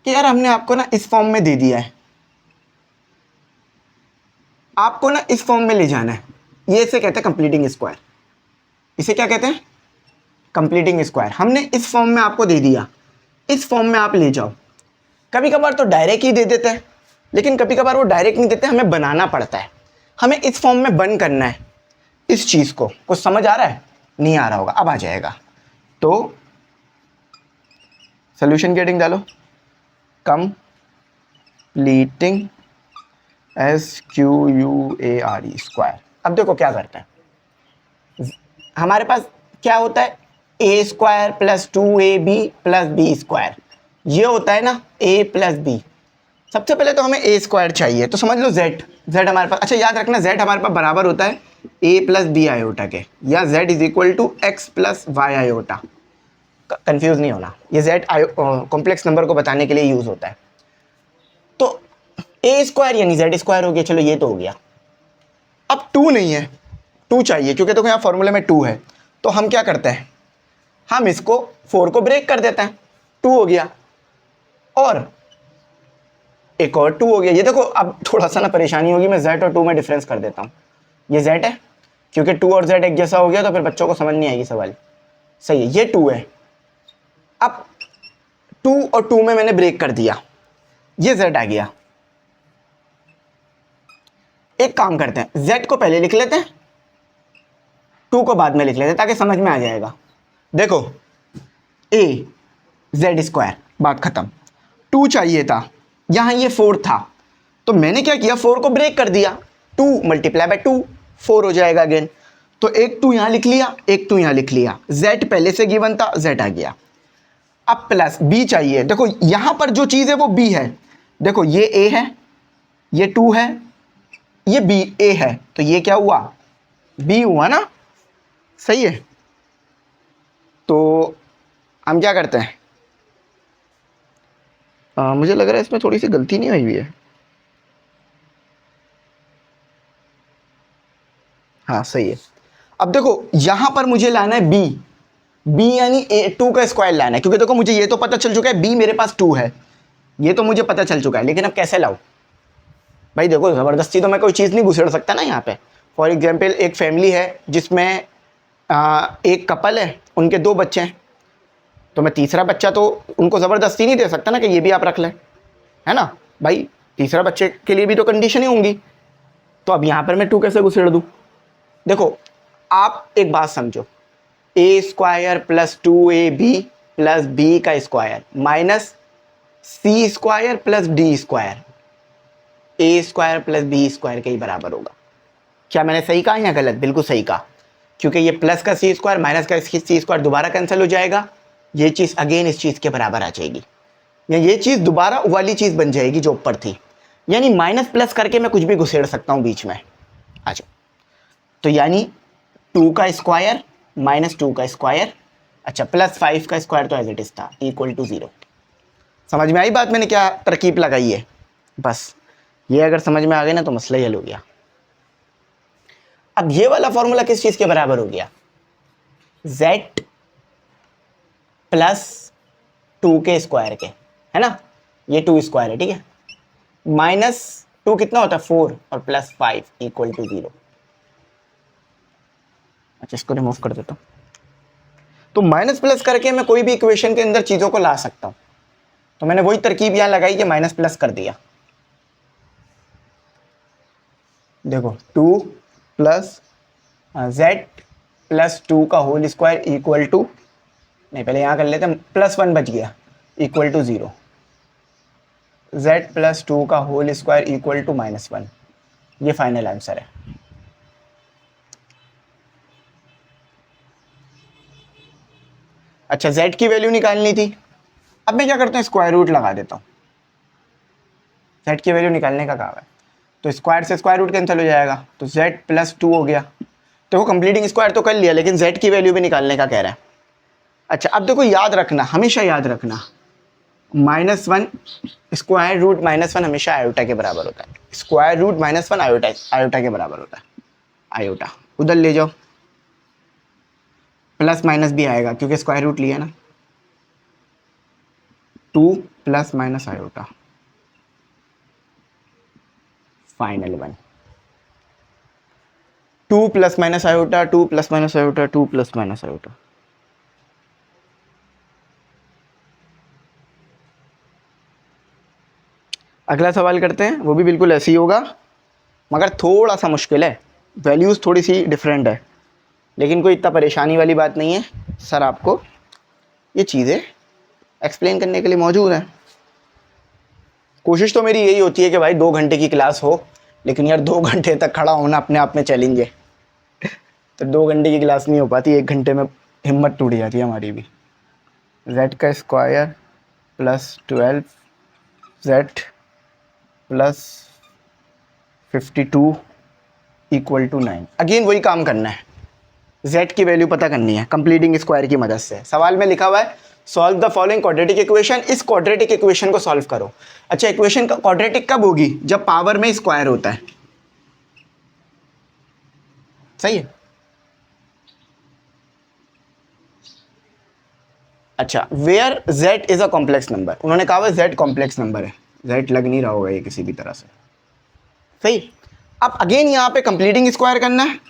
कि यार हमने आपको ना इस फॉर्म में दे दिया है, आपको ना इस फॉर्म में ले जाना है, ये इसे कहते हैं कंप्लीटिंग स्क्वायर। इसे क्या कहते हैं? Completing square. हमने इस फॉर्म में आपको दे दिया, इस फॉर्म में आप ले जाओ। कभी कभार तो डायरेक्ट ही दे देते हैं, लेकिन कभी कभार वो डायरेक्ट नहीं देते, हमें बनाना पड़ता है, हमें इस फॉर्म में बंद करना है इस चीज़ को। कुछ समझ आ रहा है? नहीं आ रहा होगा, अब आ जाएगा। तो सोल्यूशन की हेडिंग डालो, कंप्लीटिंग SQUARE स्क्वायर। अब देखो क्या करते हैं, हमारे पास क्या होता है, A square plus 2ab plus B square, ये होता है ना a प्लस बी। सबसे पहले तो हमें ए स्क्वायर चाहिए, तो समझ लो z हमारे पास, अच्छा याद रखना z हमारे पास बराबर होता है a प्लस बी आयोटा के, या z is equal to x plus y iota. Confuse नहीं होना, ये z कॉम्प्लेक्स नंबर को बताने के लिए यूज होता है। तो ए स्क्वायर यानी z स्क्वायर हो गया, चलो ये तो हो गया। अब 2 नहीं है, 2 चाहिए, क्योंकि देखो यहाँ फॉर्मूले में 2 है, तो हम क्या करते हैं, हम इसको 4 को ब्रेक कर देते हैं, 2 हो गया, और एक और 2 हो गया। ये देखो अब थोड़ा सा ना परेशानी होगी, मैं z और 2 में डिफरेंस कर देता हूँ। ये z है, क्योंकि 2 और z एक जैसा हो गया तो फिर बच्चों को समझ नहीं आएगी सवाल। सही है, ये 2 है। अब 2 और 2 में मैंने ब्रेक कर दिया, ये z आ गया। एक काम करते हैं, z को पहले लिख लेते हैं, 2 को बाद में लिख लेते हैं, ताकि समझ में आ जाएगा। देखो a z स्क्वायर, बात खत्म। 2 चाहिए था, यहाँ ये 4 था, तो मैंने क्या किया, 4 को ब्रेक कर दिया, 2 मल्टीप्लाई बाय 2 4 हो जाएगा अगेन। तो एक 2 यहाँ लिख लिया, एक 2 यहाँ लिख लिया, z पहले से गिवन था, z आ गया। अब प्लस b चाहिए, देखो यहाँ पर जो चीज़ है वो b है, देखो ये a है, ये 2 है, ये b a है, तो ये क्या हुआ, b हुआ ना, सही है। तो हम क्या करते हैं, मुझे लग रहा है इसमें थोड़ी सी गलती नहीं हुई है, हाँ सही है। अब देखो यहाँ पर मुझे लाना है b यानी a2 का स्क्वायर लाना है, क्योंकि देखो मुझे ये तो पता चल चुका है b मेरे पास 2 है, ये तो मुझे पता चल चुका है, लेकिन अब कैसे लाऊं भाई। देखो ज़बरदस्ती तो मैं कोई चीज़ नहीं घुसेड़ सकता ना यहाँ पे। फॉर एग्जाम्पल एक फैमिली है जिसमें एक कपल है, उनके 2 बच्चे हैं, तो मैं तीसरा बच्चा तो उनको ज़बरदस्ती नहीं दे सकता ना कि ये भी आप रख लें, है ना भाई, तीसरा बच्चे के लिए भी तो कंडीशन ही होंगी। तो अब यहाँ पर मैं 2 कैसे घुसेड़ दूँ। देखो आप एक बात समझो, A square plus 2ab plus B का square minus C square plus D square, A square plus B square के ही बराबर होगा। क्या मैंने सही कहा या गलत? बिल्कुल सही कहा, क्योंकि ये प्लस का सी स्क्वायर माइनस का सी स्क्वायर दोबारा कैंसिल हो जाएगा, ये चीज़ अगेन इस चीज़ के बराबर आ जाएगी, या ये चीज़ दोबारा वाली चीज़ बन जाएगी जो ऊपर थी, यानी माइनस प्लस करके मैं कुछ भी घुसेड़ सकता हूँ बीच में। अच्छा, तो यानी 2 का स्क्वायर माइनस 2 का स्क्वायर, अच्छा प्लस 5 का स्क्वायर तो एज इट इज़ था, इक्वल टू 0। समझ में आई बात मैंने क्या तरकीब लगाई है? बस ये अगर समझ में आ गई ना तो मसला ही हल हो गया। अब ये वाला फॉर्मूला किस चीज़ के बराबर हो गया, z प्लस 2 के स्क्वायर के, है ना, ये 2 स्क्वायर है, ठीक है, माइनस 2 कितना होता है 4 और प्लस 5 इक्वल टू 0। अच्छा इसको रिमूव कर देता हूँ, तो माइनस प्लस करके मैं कोई भी इक्वेशन के अंदर चीज़ों को ला सकता हूँ, तो मैंने वही तरकीब यहाँ लगाई कि माइनस प्लस कर दिया। देखो 2 प्लस z प्लस 2 का होल स्क्वायर इक्वल टू, नहीं पहले यहाँ कर लेते हैं, प्लस 1 बच गया, इक्वल टू 0, z प्लस 2 का होल स्क्वायर इक्वल टू -1, ये फाइनल आंसर है। अच्छा z की वैल्यू निकालनी थी, अब मैं क्या करता हूँ स्क्वायर रूट लगा देता हूँ, z की वैल्यू निकालने का काम है, तो स्क्वायर से स्क्वायर रूट कैंसिल हो जाएगा, तो z प्लस 2 हो गया। देखो कंप्लीटिंग स्क्वायर तो कर लिया, लेकिन z की वैल्यू भी निकालने का कह रहा है। अच्छा अब देखो याद रखना, हमेशा याद रखना, -1 स्क्वायर रूट -1 हमेशा आयोटा के बराबर होता है, स्क्वायर रूट -1 आयोटा के बराबर होता है। आयोटा उधर ले जाओ, प्लस माइनस भी आएगा क्योंकि स्क्वायर रूट लिया ना, 2 plus minus iota, final 1, 2 plus minus iota, 2 plus minus iota, 2 plus minus iota. अगला सवाल करते हैं, वो भी बिल्कुल ऐसे ही होगा, मगर थोड़ा सा मुश्किल है, वैल्यूज़ थोड़ी सी डिफरेंट है, लेकिन कोई इतना परेशानी वाली बात नहीं है, सर आपको ये चीज़ें एक्सप्लेन करने के लिए मौजूद हैं। कोशिश तो मेरी यही होती है कि भाई 2 घंटे की क्लास हो, लेकिन यार 2 घंटे तक खड़ा होना अपने आप में चैलेंज है, तो 2 घंटे की क्लास नहीं हो पाती, 1 घंटे में हिम्मत टूट जाती है हमारी भी। z का square plus 12z plus 52 equal to 9। Again वही काम करना है, z की वैल्यू पता करनी है कंप्लीटिंग स्क्वायर की मदद से। सवाल में लिखा हुआ है solve the following quadratic equation, इस क्वाड्रेटिक इक्वेशन को सॉल्व करो। अच्छा, इक्वेशन क्वाड्रेटिक कब होगी? जब पावर में स्क्वायर होता है, सही है। अच्छा, where z is a complex number, उन्होंने कहा हुआ z कॉम्प्लेक्स नंबर है, z लग नहीं रहा होगा ये किसी भी तरह से, सही। अब अगेन यहां पे कंप्लीटिंग स्क्वायर करना है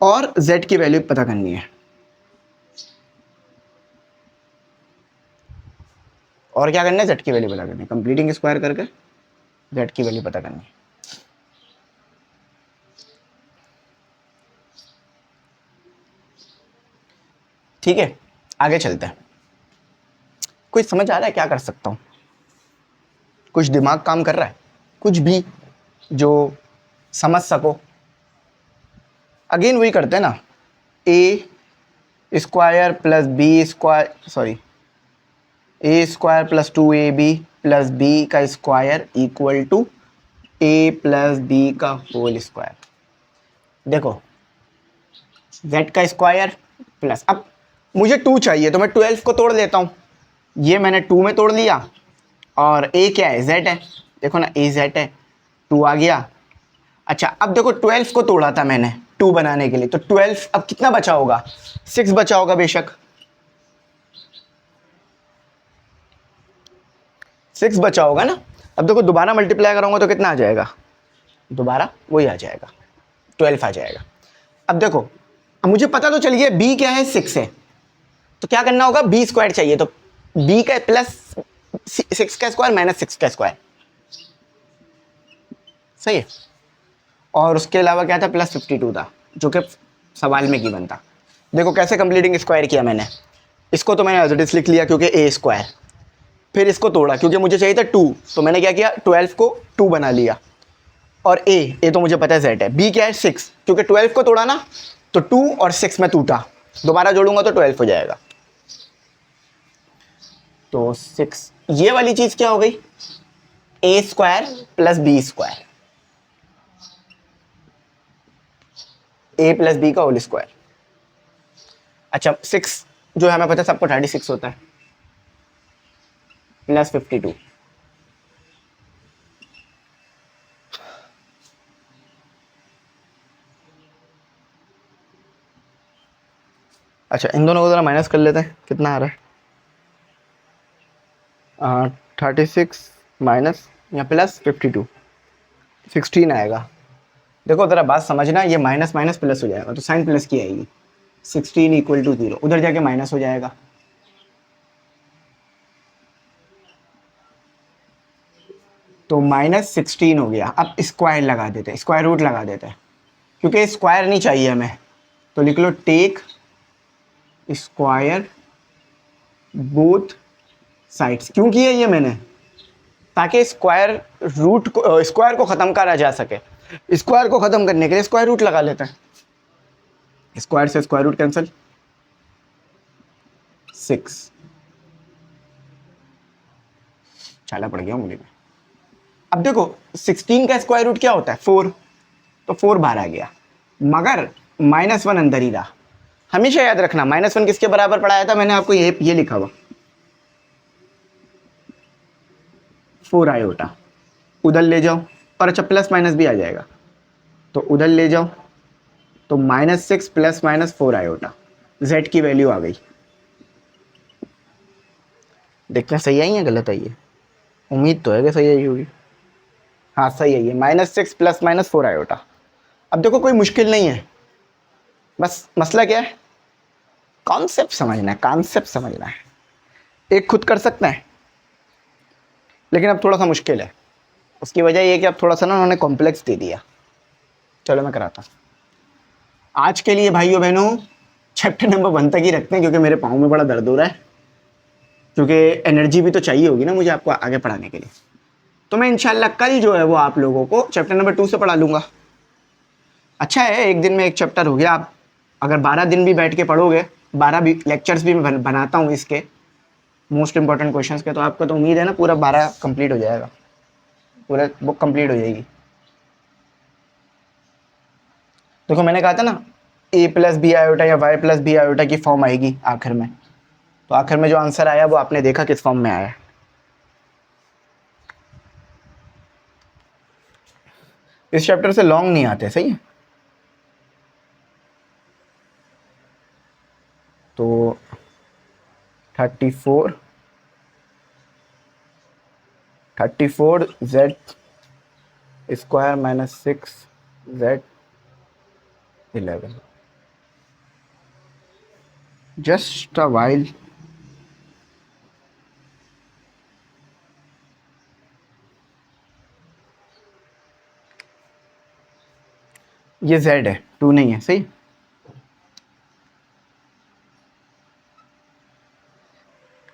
और z की वैल्यू पता करनी है, और क्या करना है, z की वैल्यू पता करनी है, कंप्लीटिंग स्क्वायर करके z की वैल्यू पता करनी है। ठीक है, आगे चलते हैं। कुछ समझ आ रहा है क्या कर सकता हूं? कुछ दिमाग काम कर रहा है, कुछ भी जो समझ सको? अगेन वही करते हैं ना, A square plus B square, sorry, A square plus 2ab plus B का square equal to A plus B का होल स्क्वायर। देखो, z का स्क्वायर प्लस, अब मुझे 2 चाहिए तो मैं 12 को तोड़ लेता हूँ, ये मैंने 2 में तोड़ लिया, और a क्या है, z है, देखो ना a z है, 2 आ गया। अच्छा, अब देखो 12 को तोड़ा था मैंने 2 बनाने के लिए, तो 12 अब कितना बचा होगा, 6 बचा होगा बेशक, 6 बचा होगा ना। अब देखो दोबारा मल्टीप्लाई करूँगा तो कितना आ जाएगा, दोबारा वही आ जाएगा, 12 आ जाएगा। अब देखो, अब मुझे पता तो चल गया b क्या है, 6 है, तो क्या करना होगा, b स्क्वायर चाहिए, तो b का प्लस 6 का स्क्वायर माइनस 6 का स्क्वायर, सही है। और उसके अलावा क्या था, प्लस 52 था, जो कि सवाल में गिवन था। देखो कैसे कंप्लीटिंग स्क्वायर किया मैंने, इसको तो मैंने एज इट इज लिख लिया क्योंकि ए स्क्वायर, फिर इसको तोड़ा क्योंकि मुझे चाहिए था 2, तो मैंने क्या किया, 12 को 2 बना लिया, और ए तो मुझे पता है z है, b क्या है 6, क्योंकि 12 को तोड़ा ना तो 2 और 6 में टूटा, दोबारा जोड़ूंगा तो 12 हो जाएगा, तो 6, ये वाली चीज क्या हो गई, ए स्क्वायर प्लस बी स्क्वायर, ए प्लस बी का होल स्क्वायर। अच्छा, 6 जो है हमें पता है सबको 36 होता है, प्लस 52, अच्छा इन दोनों को जरा माइनस कर लेते हैं, कितना आ रहा है, 36 माइनस या प्लस 52, 16 आएगा। देखो ज़रा बात समझना, ये माइनस माइनस प्लस हो जाएगा, तो साइन प्लस की आएगी, 16 इक्वल टू 0, उधर जाके माइनस हो जाएगा, तो माइनस 16 हो गया। अब स्क्वायर लगा देते हैं, स्क्वायर रूट लगा देते हैं, क्योंकि स्क्वायर नहीं चाहिए हमें, तो लिख लो टेक स्क्वायर बोथ साइड्स। क्यों किया ये मैंने, ताकि स्क्वायर रूट को, स्क्वायर को ख़त्म करा जा सके, स्क्वायर को ख़त्म करने के लिए स्क्वायर रूट लगा लेते हैं, स्क्वायर से स्क्वायर रूट कैंसिल, 6 चाला पड़ गया मुझे। अब देखो 16 का स्क्वायर रूट क्या होता है, 4, तो 4 बाहर आ गया, मगर -1 अंदर ही रहा। हमेशा याद रखना -1 किसके बराबर पढ़ाया था मैंने आपको, ये लिखा हुआ 4 आयोटा, उधर ले जाओ, और अच्छा प्लस माइनस भी आ जाएगा, तो उधर ले जाओ, तो -6 प्लस माइनस 4 आयोटा, z की वैल्यू आ गई। देखना सही आई है गलत आई है, उम्मीद तो है कि सही आई होगी, हाँ सही है, ये -6 प्लस माइनस 4 आयोटा। अब देखो कोई मुश्किल नहीं है, बस मसला क्या है, कॉन्सेप्ट समझना है, कॉन्सेप्ट समझना है, एक खुद कर सकता है, लेकिन अब थोड़ा सा मुश्किल है, उसकी वजह ये है कि अब थोड़ा सा ना उन्होंने कॉम्प्लेक्स दे दिया। चलो मैं कराता हूँ। आज के लिए भाइयों बहनों चैप्टर नंबर 1 तक ही रखते हैं, क्योंकि मेरे पाँव में बड़ा दर्द हो रहा है, क्योंकि एनर्जी भी तो चाहिए होगी ना मुझे आपको आगे पढ़ाने के लिए। तो मैं इंशाल्लाह कल जो है वो आप लोगों को चैप्टर नंबर 2 से पढ़ा लूँगा। अच्छा है, एक दिन में एक चैप्टर हो गया। आप अगर 12 दिन भी बैठ के पढ़ोगे, 12 भी लेक्चर्स भी मैं बनाता हूँ इसके मोस्ट इंपॉर्टेंट क्वेश्चंस के, तो आपको तो उम्मीद है ना पूरा 12 कंप्लीट हो जाएगा, पूरा बुक कंप्लीट हो जाएगी। देखो मैंने कहा था ना a प्लस बी आयोटा या y प्लस बी आयोटा की फॉर्म आएगी आखिर में, तो आखिर में जो आंसर आया वो आपने देखा किस फॉर्म में आया। इस चैप्टर से लॉन्ग नहीं आते, सही है। तो 34 z square minus 6z 11 just a while. ये z है, 2 नहीं है, सही।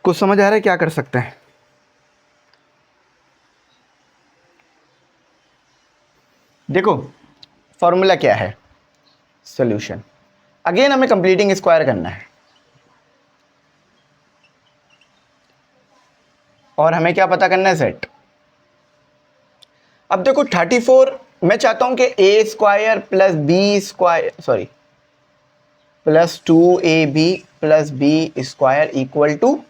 कुछ समझ आ रहा है क्या कर सकते हैं? देखो फॉर्मूला क्या है, सॉल्यूशन। अगेन हमें कंप्लीटिंग स्क्वायर करना है, और हमें क्या पता करना है, z। अब देखो 34 मैं चाहता हूं कि a square plus B square sorry plus 2ab plus B square equal to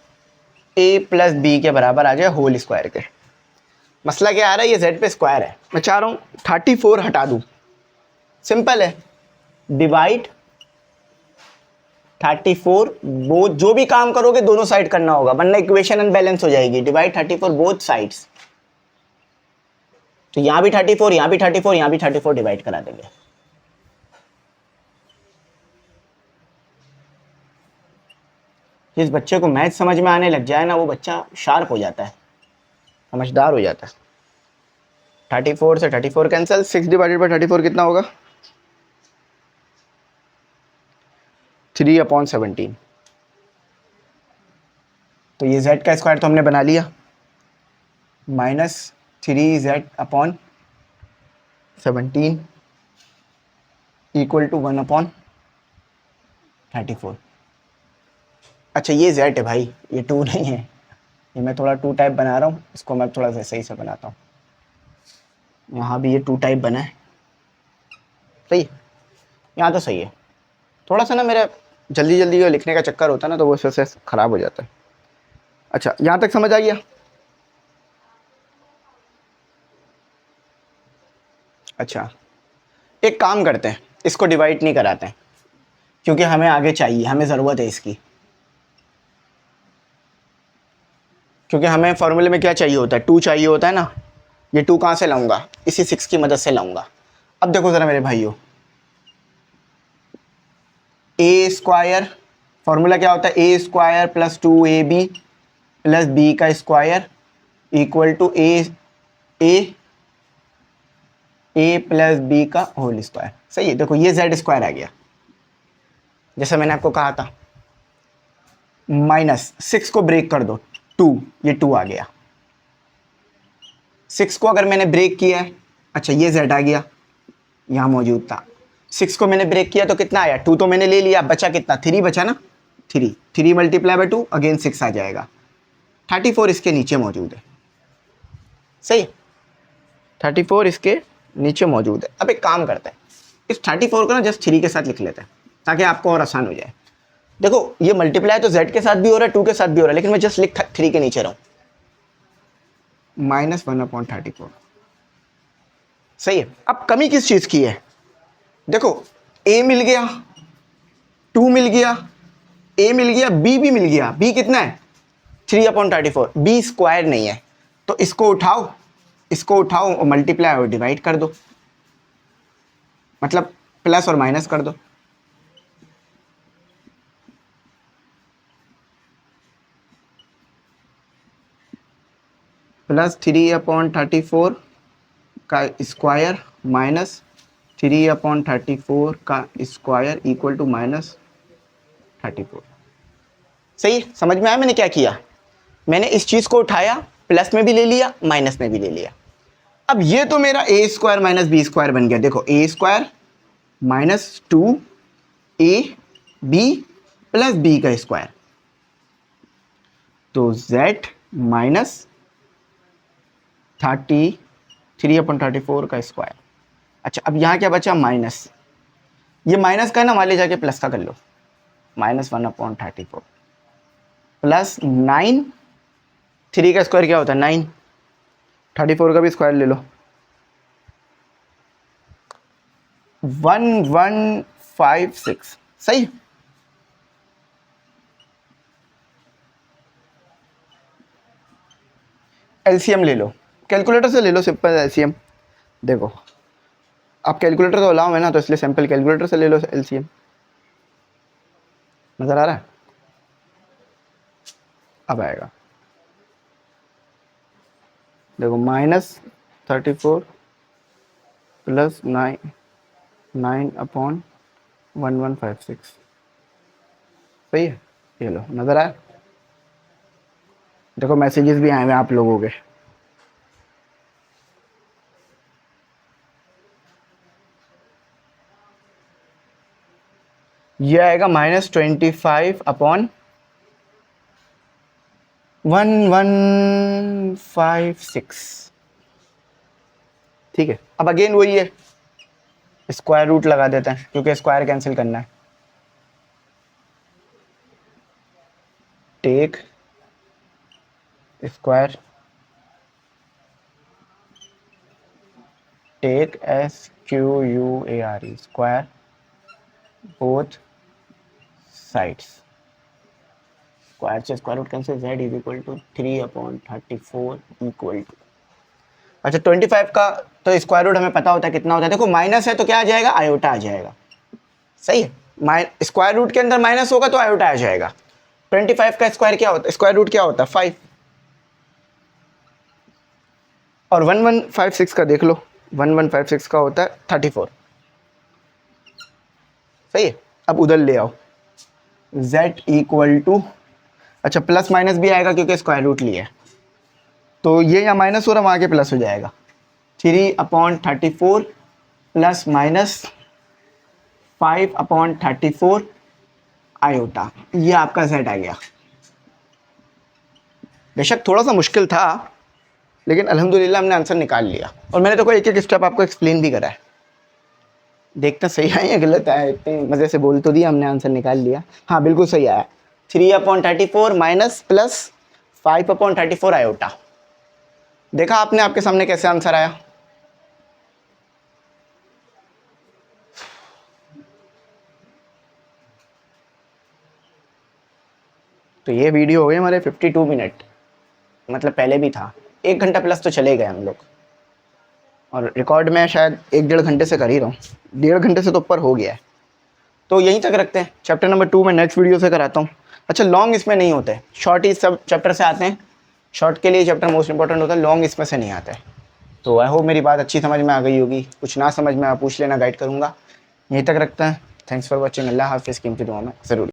a plus B के बराबर आ जाए होल स्क्वायर के। मसला क्या आ रहा है, ये z पे स्क्वायर है, मैं चाह रहा हूं 34 हटा दूं। सिंपल है, डिवाइड 34 वो जो भी काम करोगे दोनों साइड करना होगा, वरना इक्वेशन अनबैलेंस हो जाएगी। डिवाइड 34 बोथ साइड्स, तो यहां भी 34, यहां भी 34, यहां भी 34 डिवाइड करा देंगे। जिस बच्चे को मैथ समझ में आने लग जाए ना, वो बच्चा शार्प हो जाता है, समझदार हो जाता है। 34 से 34 कैंसिल, 6 डिवाइडेड बाई 34 कितना होगा, 3/17। तो ये z का स्क्वायर तो हमने बना लिया, माइनस 3z/17 इक्वल टू 1/34। अच्छा ये z है भाई, ये 2 नहीं है, ये मैं थोड़ा 2 टाइप बना रहा हूँ, इसको मैं थोड़ा सा सही से बनाता हूँ। यहाँ भी ये 2 टाइप बना है, सही है, यहाँ तो सही है। थोड़ा सा ना मेरा जल्दी जल्दी लिखने का चक्कर होता है ना, तो वो इस वजह से ख़राब हो जाता है। अच्छा यहाँ तक समझ आ गया? अच्छा एक काम करते हैं, इसको डिवाइड नहीं कराते हैं, क्योंकि हमें आगे चाहिए, हमें ज़रूरत है इसकी। क्योंकि हमें फॉर्मूले में क्या चाहिए होता है, 2 चाहिए होता है ना। ये 2 कहाँ से लाऊंगा, इसी 6 की मदद से लाऊंगा। अब देखो ज़रा मेरे भाइयों, ए स्क्वायर फॉर्मूला क्या होता है, A square plus 2ab plus B का square equal to A plus B का होल स्क्वायर। सही है, देखो ये जेड स्क्वायर आ गया, जैसे मैंने आपको कहा था। माइनस 6 को ब्रेक कर दो, 2, ये 2 आ गया। 6 को अगर मैंने ब्रेक किया है, अच्छा ये z आ गया, यहाँ मौजूद था। 6 को मैंने ब्रेक किया तो कितना आया, 2 तो मैंने ले लिया, बचा कितना, 3 बचा ना, 3 मल्टीप्लाई बाई 2 अगेन 6 आ जाएगा। 34 इसके नीचे मौजूद है, सही, 34 इसके नीचे मौजूद है। अब एक काम करते हैं, इस 34 को ना जस्ट 3 के साथ लिख लेते हैं, ताकि आपको और आसान हो जाए। देखो ये मल्टीप्लाई तो z के साथ भी हो रहा है, 2 के साथ भी हो रहा है, लेकिन मैं जस्ट लिख 3 के नीचे रहा हूँ, -1/34। सही है। अब कमी किस चीज़ की है, देखो a मिल गया, 2 मिल गया, a मिल गया, b भी मिल गया। b कितना है, 3/34। b स्क्वायर नहीं है, तो इसको उठाओ, इसको उठाओ और मल्टीप्लाई और डिवाइड कर दो, मतलब प्लस और माइनस कर दो। प्लस 3/34 का स्क्वायर माइनस 3/34 का स्क्वायर इक्वल टू -34। सही, समझ में आया मैंने क्या किया, मैंने इस चीज़ को उठाया, प्लस में भी ले लिया, माइनस में भी ले लिया। अब ये तो मेरा a square minus B square बन गया। देखो a square -2ab plus B का स्क्वायर, तो z माइनस 33/34 का स्क्वायर। अच्छा, अब यहाँ क्या बचा, माइनस, ये माइनस का है ना, मान ले जाके प्लस का कर लो, -1/34 प्लस 9, 3 का स्क्वायर क्या होता है 9, 34 का भी स्क्वायर ले लो, 1156, सही। एलसीएम ले लो, कैलकुलेटर से ले लो, सिंपल एलसीएम। देखो आप कैलकुलेटर तो अलाउ है ना, तो इसलिए सिंपल कैलकुलेटर से ले लो एलसीएम। नजर आ रहा है, अब आएगा, देखो -34 प्लस 9/1156, सही है। ये लो, नजर आया, देखो मैसेजेस भी आए हुए आप लोगों के। ये आएगा -25/1156, ठीक है। अब अगेन वही है, स्क्वायर रूट लगा देते हैं क्योंकि स्क्वायर कैंसिल करना है। Take square, take SQUARE square both sides, square से square root cancel, z is equal to 3/34 equal to, अच्छा 25 का तो स्क्वायर रूट हमें पता होता है कितना होता है, देखो माइनस है तो क्या आ जाएगा, आयोटा आ जाएगा, सही है। स्क्वायर रूट के अंदर माइनस होगा तो आयोटा आ जाएगा। 25 का स्क्वायर क्या होता है, स्क्वायर रूट क्या होता है 5, और 1156 का देख लो, 1156 का होता है 34, सही है। अब उधर ले आओ, z इक्वल टू, अच्छा प्लस माइनस भी आएगा क्योंकि स्क्वायर रूट लिया है, तो ये यहाँ माइनस हो रहा, वहाँ के प्लस हो जाएगा, 3/34 प्लस माइनस 5/34 आयोटा, ये आपका z आ गया। बेशक थोड़ा सा मुश्किल था, लेकिन अल्हम्दुलिल्लाह हमने आंसर निकाल लिया, और मैंने तो कोई एक एक स्टेप आपको एक्सप्लेन भी करा है। देखते सही आए या गलत आया, इतने मज़े से बोल तो दिया, हमने आंसर निकाल लिया। हाँ बिल्कुल सही आया, 3/34 माइनस प्लस 5/34 आयोटा। देखा आपने आपके सामने कैसे आंसर आया। तो ये वीडियो हो गए हमारे 52 मिनट, मतलब पहले भी था 1 घंटा प्लस तो चले गए हम लोग, और रिकॉर्ड में शायद 1-1.5 घंटे से कर ही रहा हूँ, 1.5 घंटे से तो ऊपर हो गया है। तो यहीं तक रखते हैं, चैप्टर नंबर 2 में नेक्स्ट वीडियो से कराता हूँ। अच्छा लॉन्ग इसमें नहीं होते, शॉर्ट ही सब चैप्टर से आते हैं, शॉर्ट के लिए चैप्टर मोस्ट इंपॉर्टेंट होता है, लॉन्ग इसमें से नहीं आता है। तो आई होप मेरी बात अच्छी समझ में आ गई होगी, कुछ ना समझ में आप पूछ लेना, गाइड करूँगा। यहीं तक रखते हैं, थैंक्स फॉर वॉचिंग, अल्लाह हाफिज़, कीमती दुआ में ज़रूर।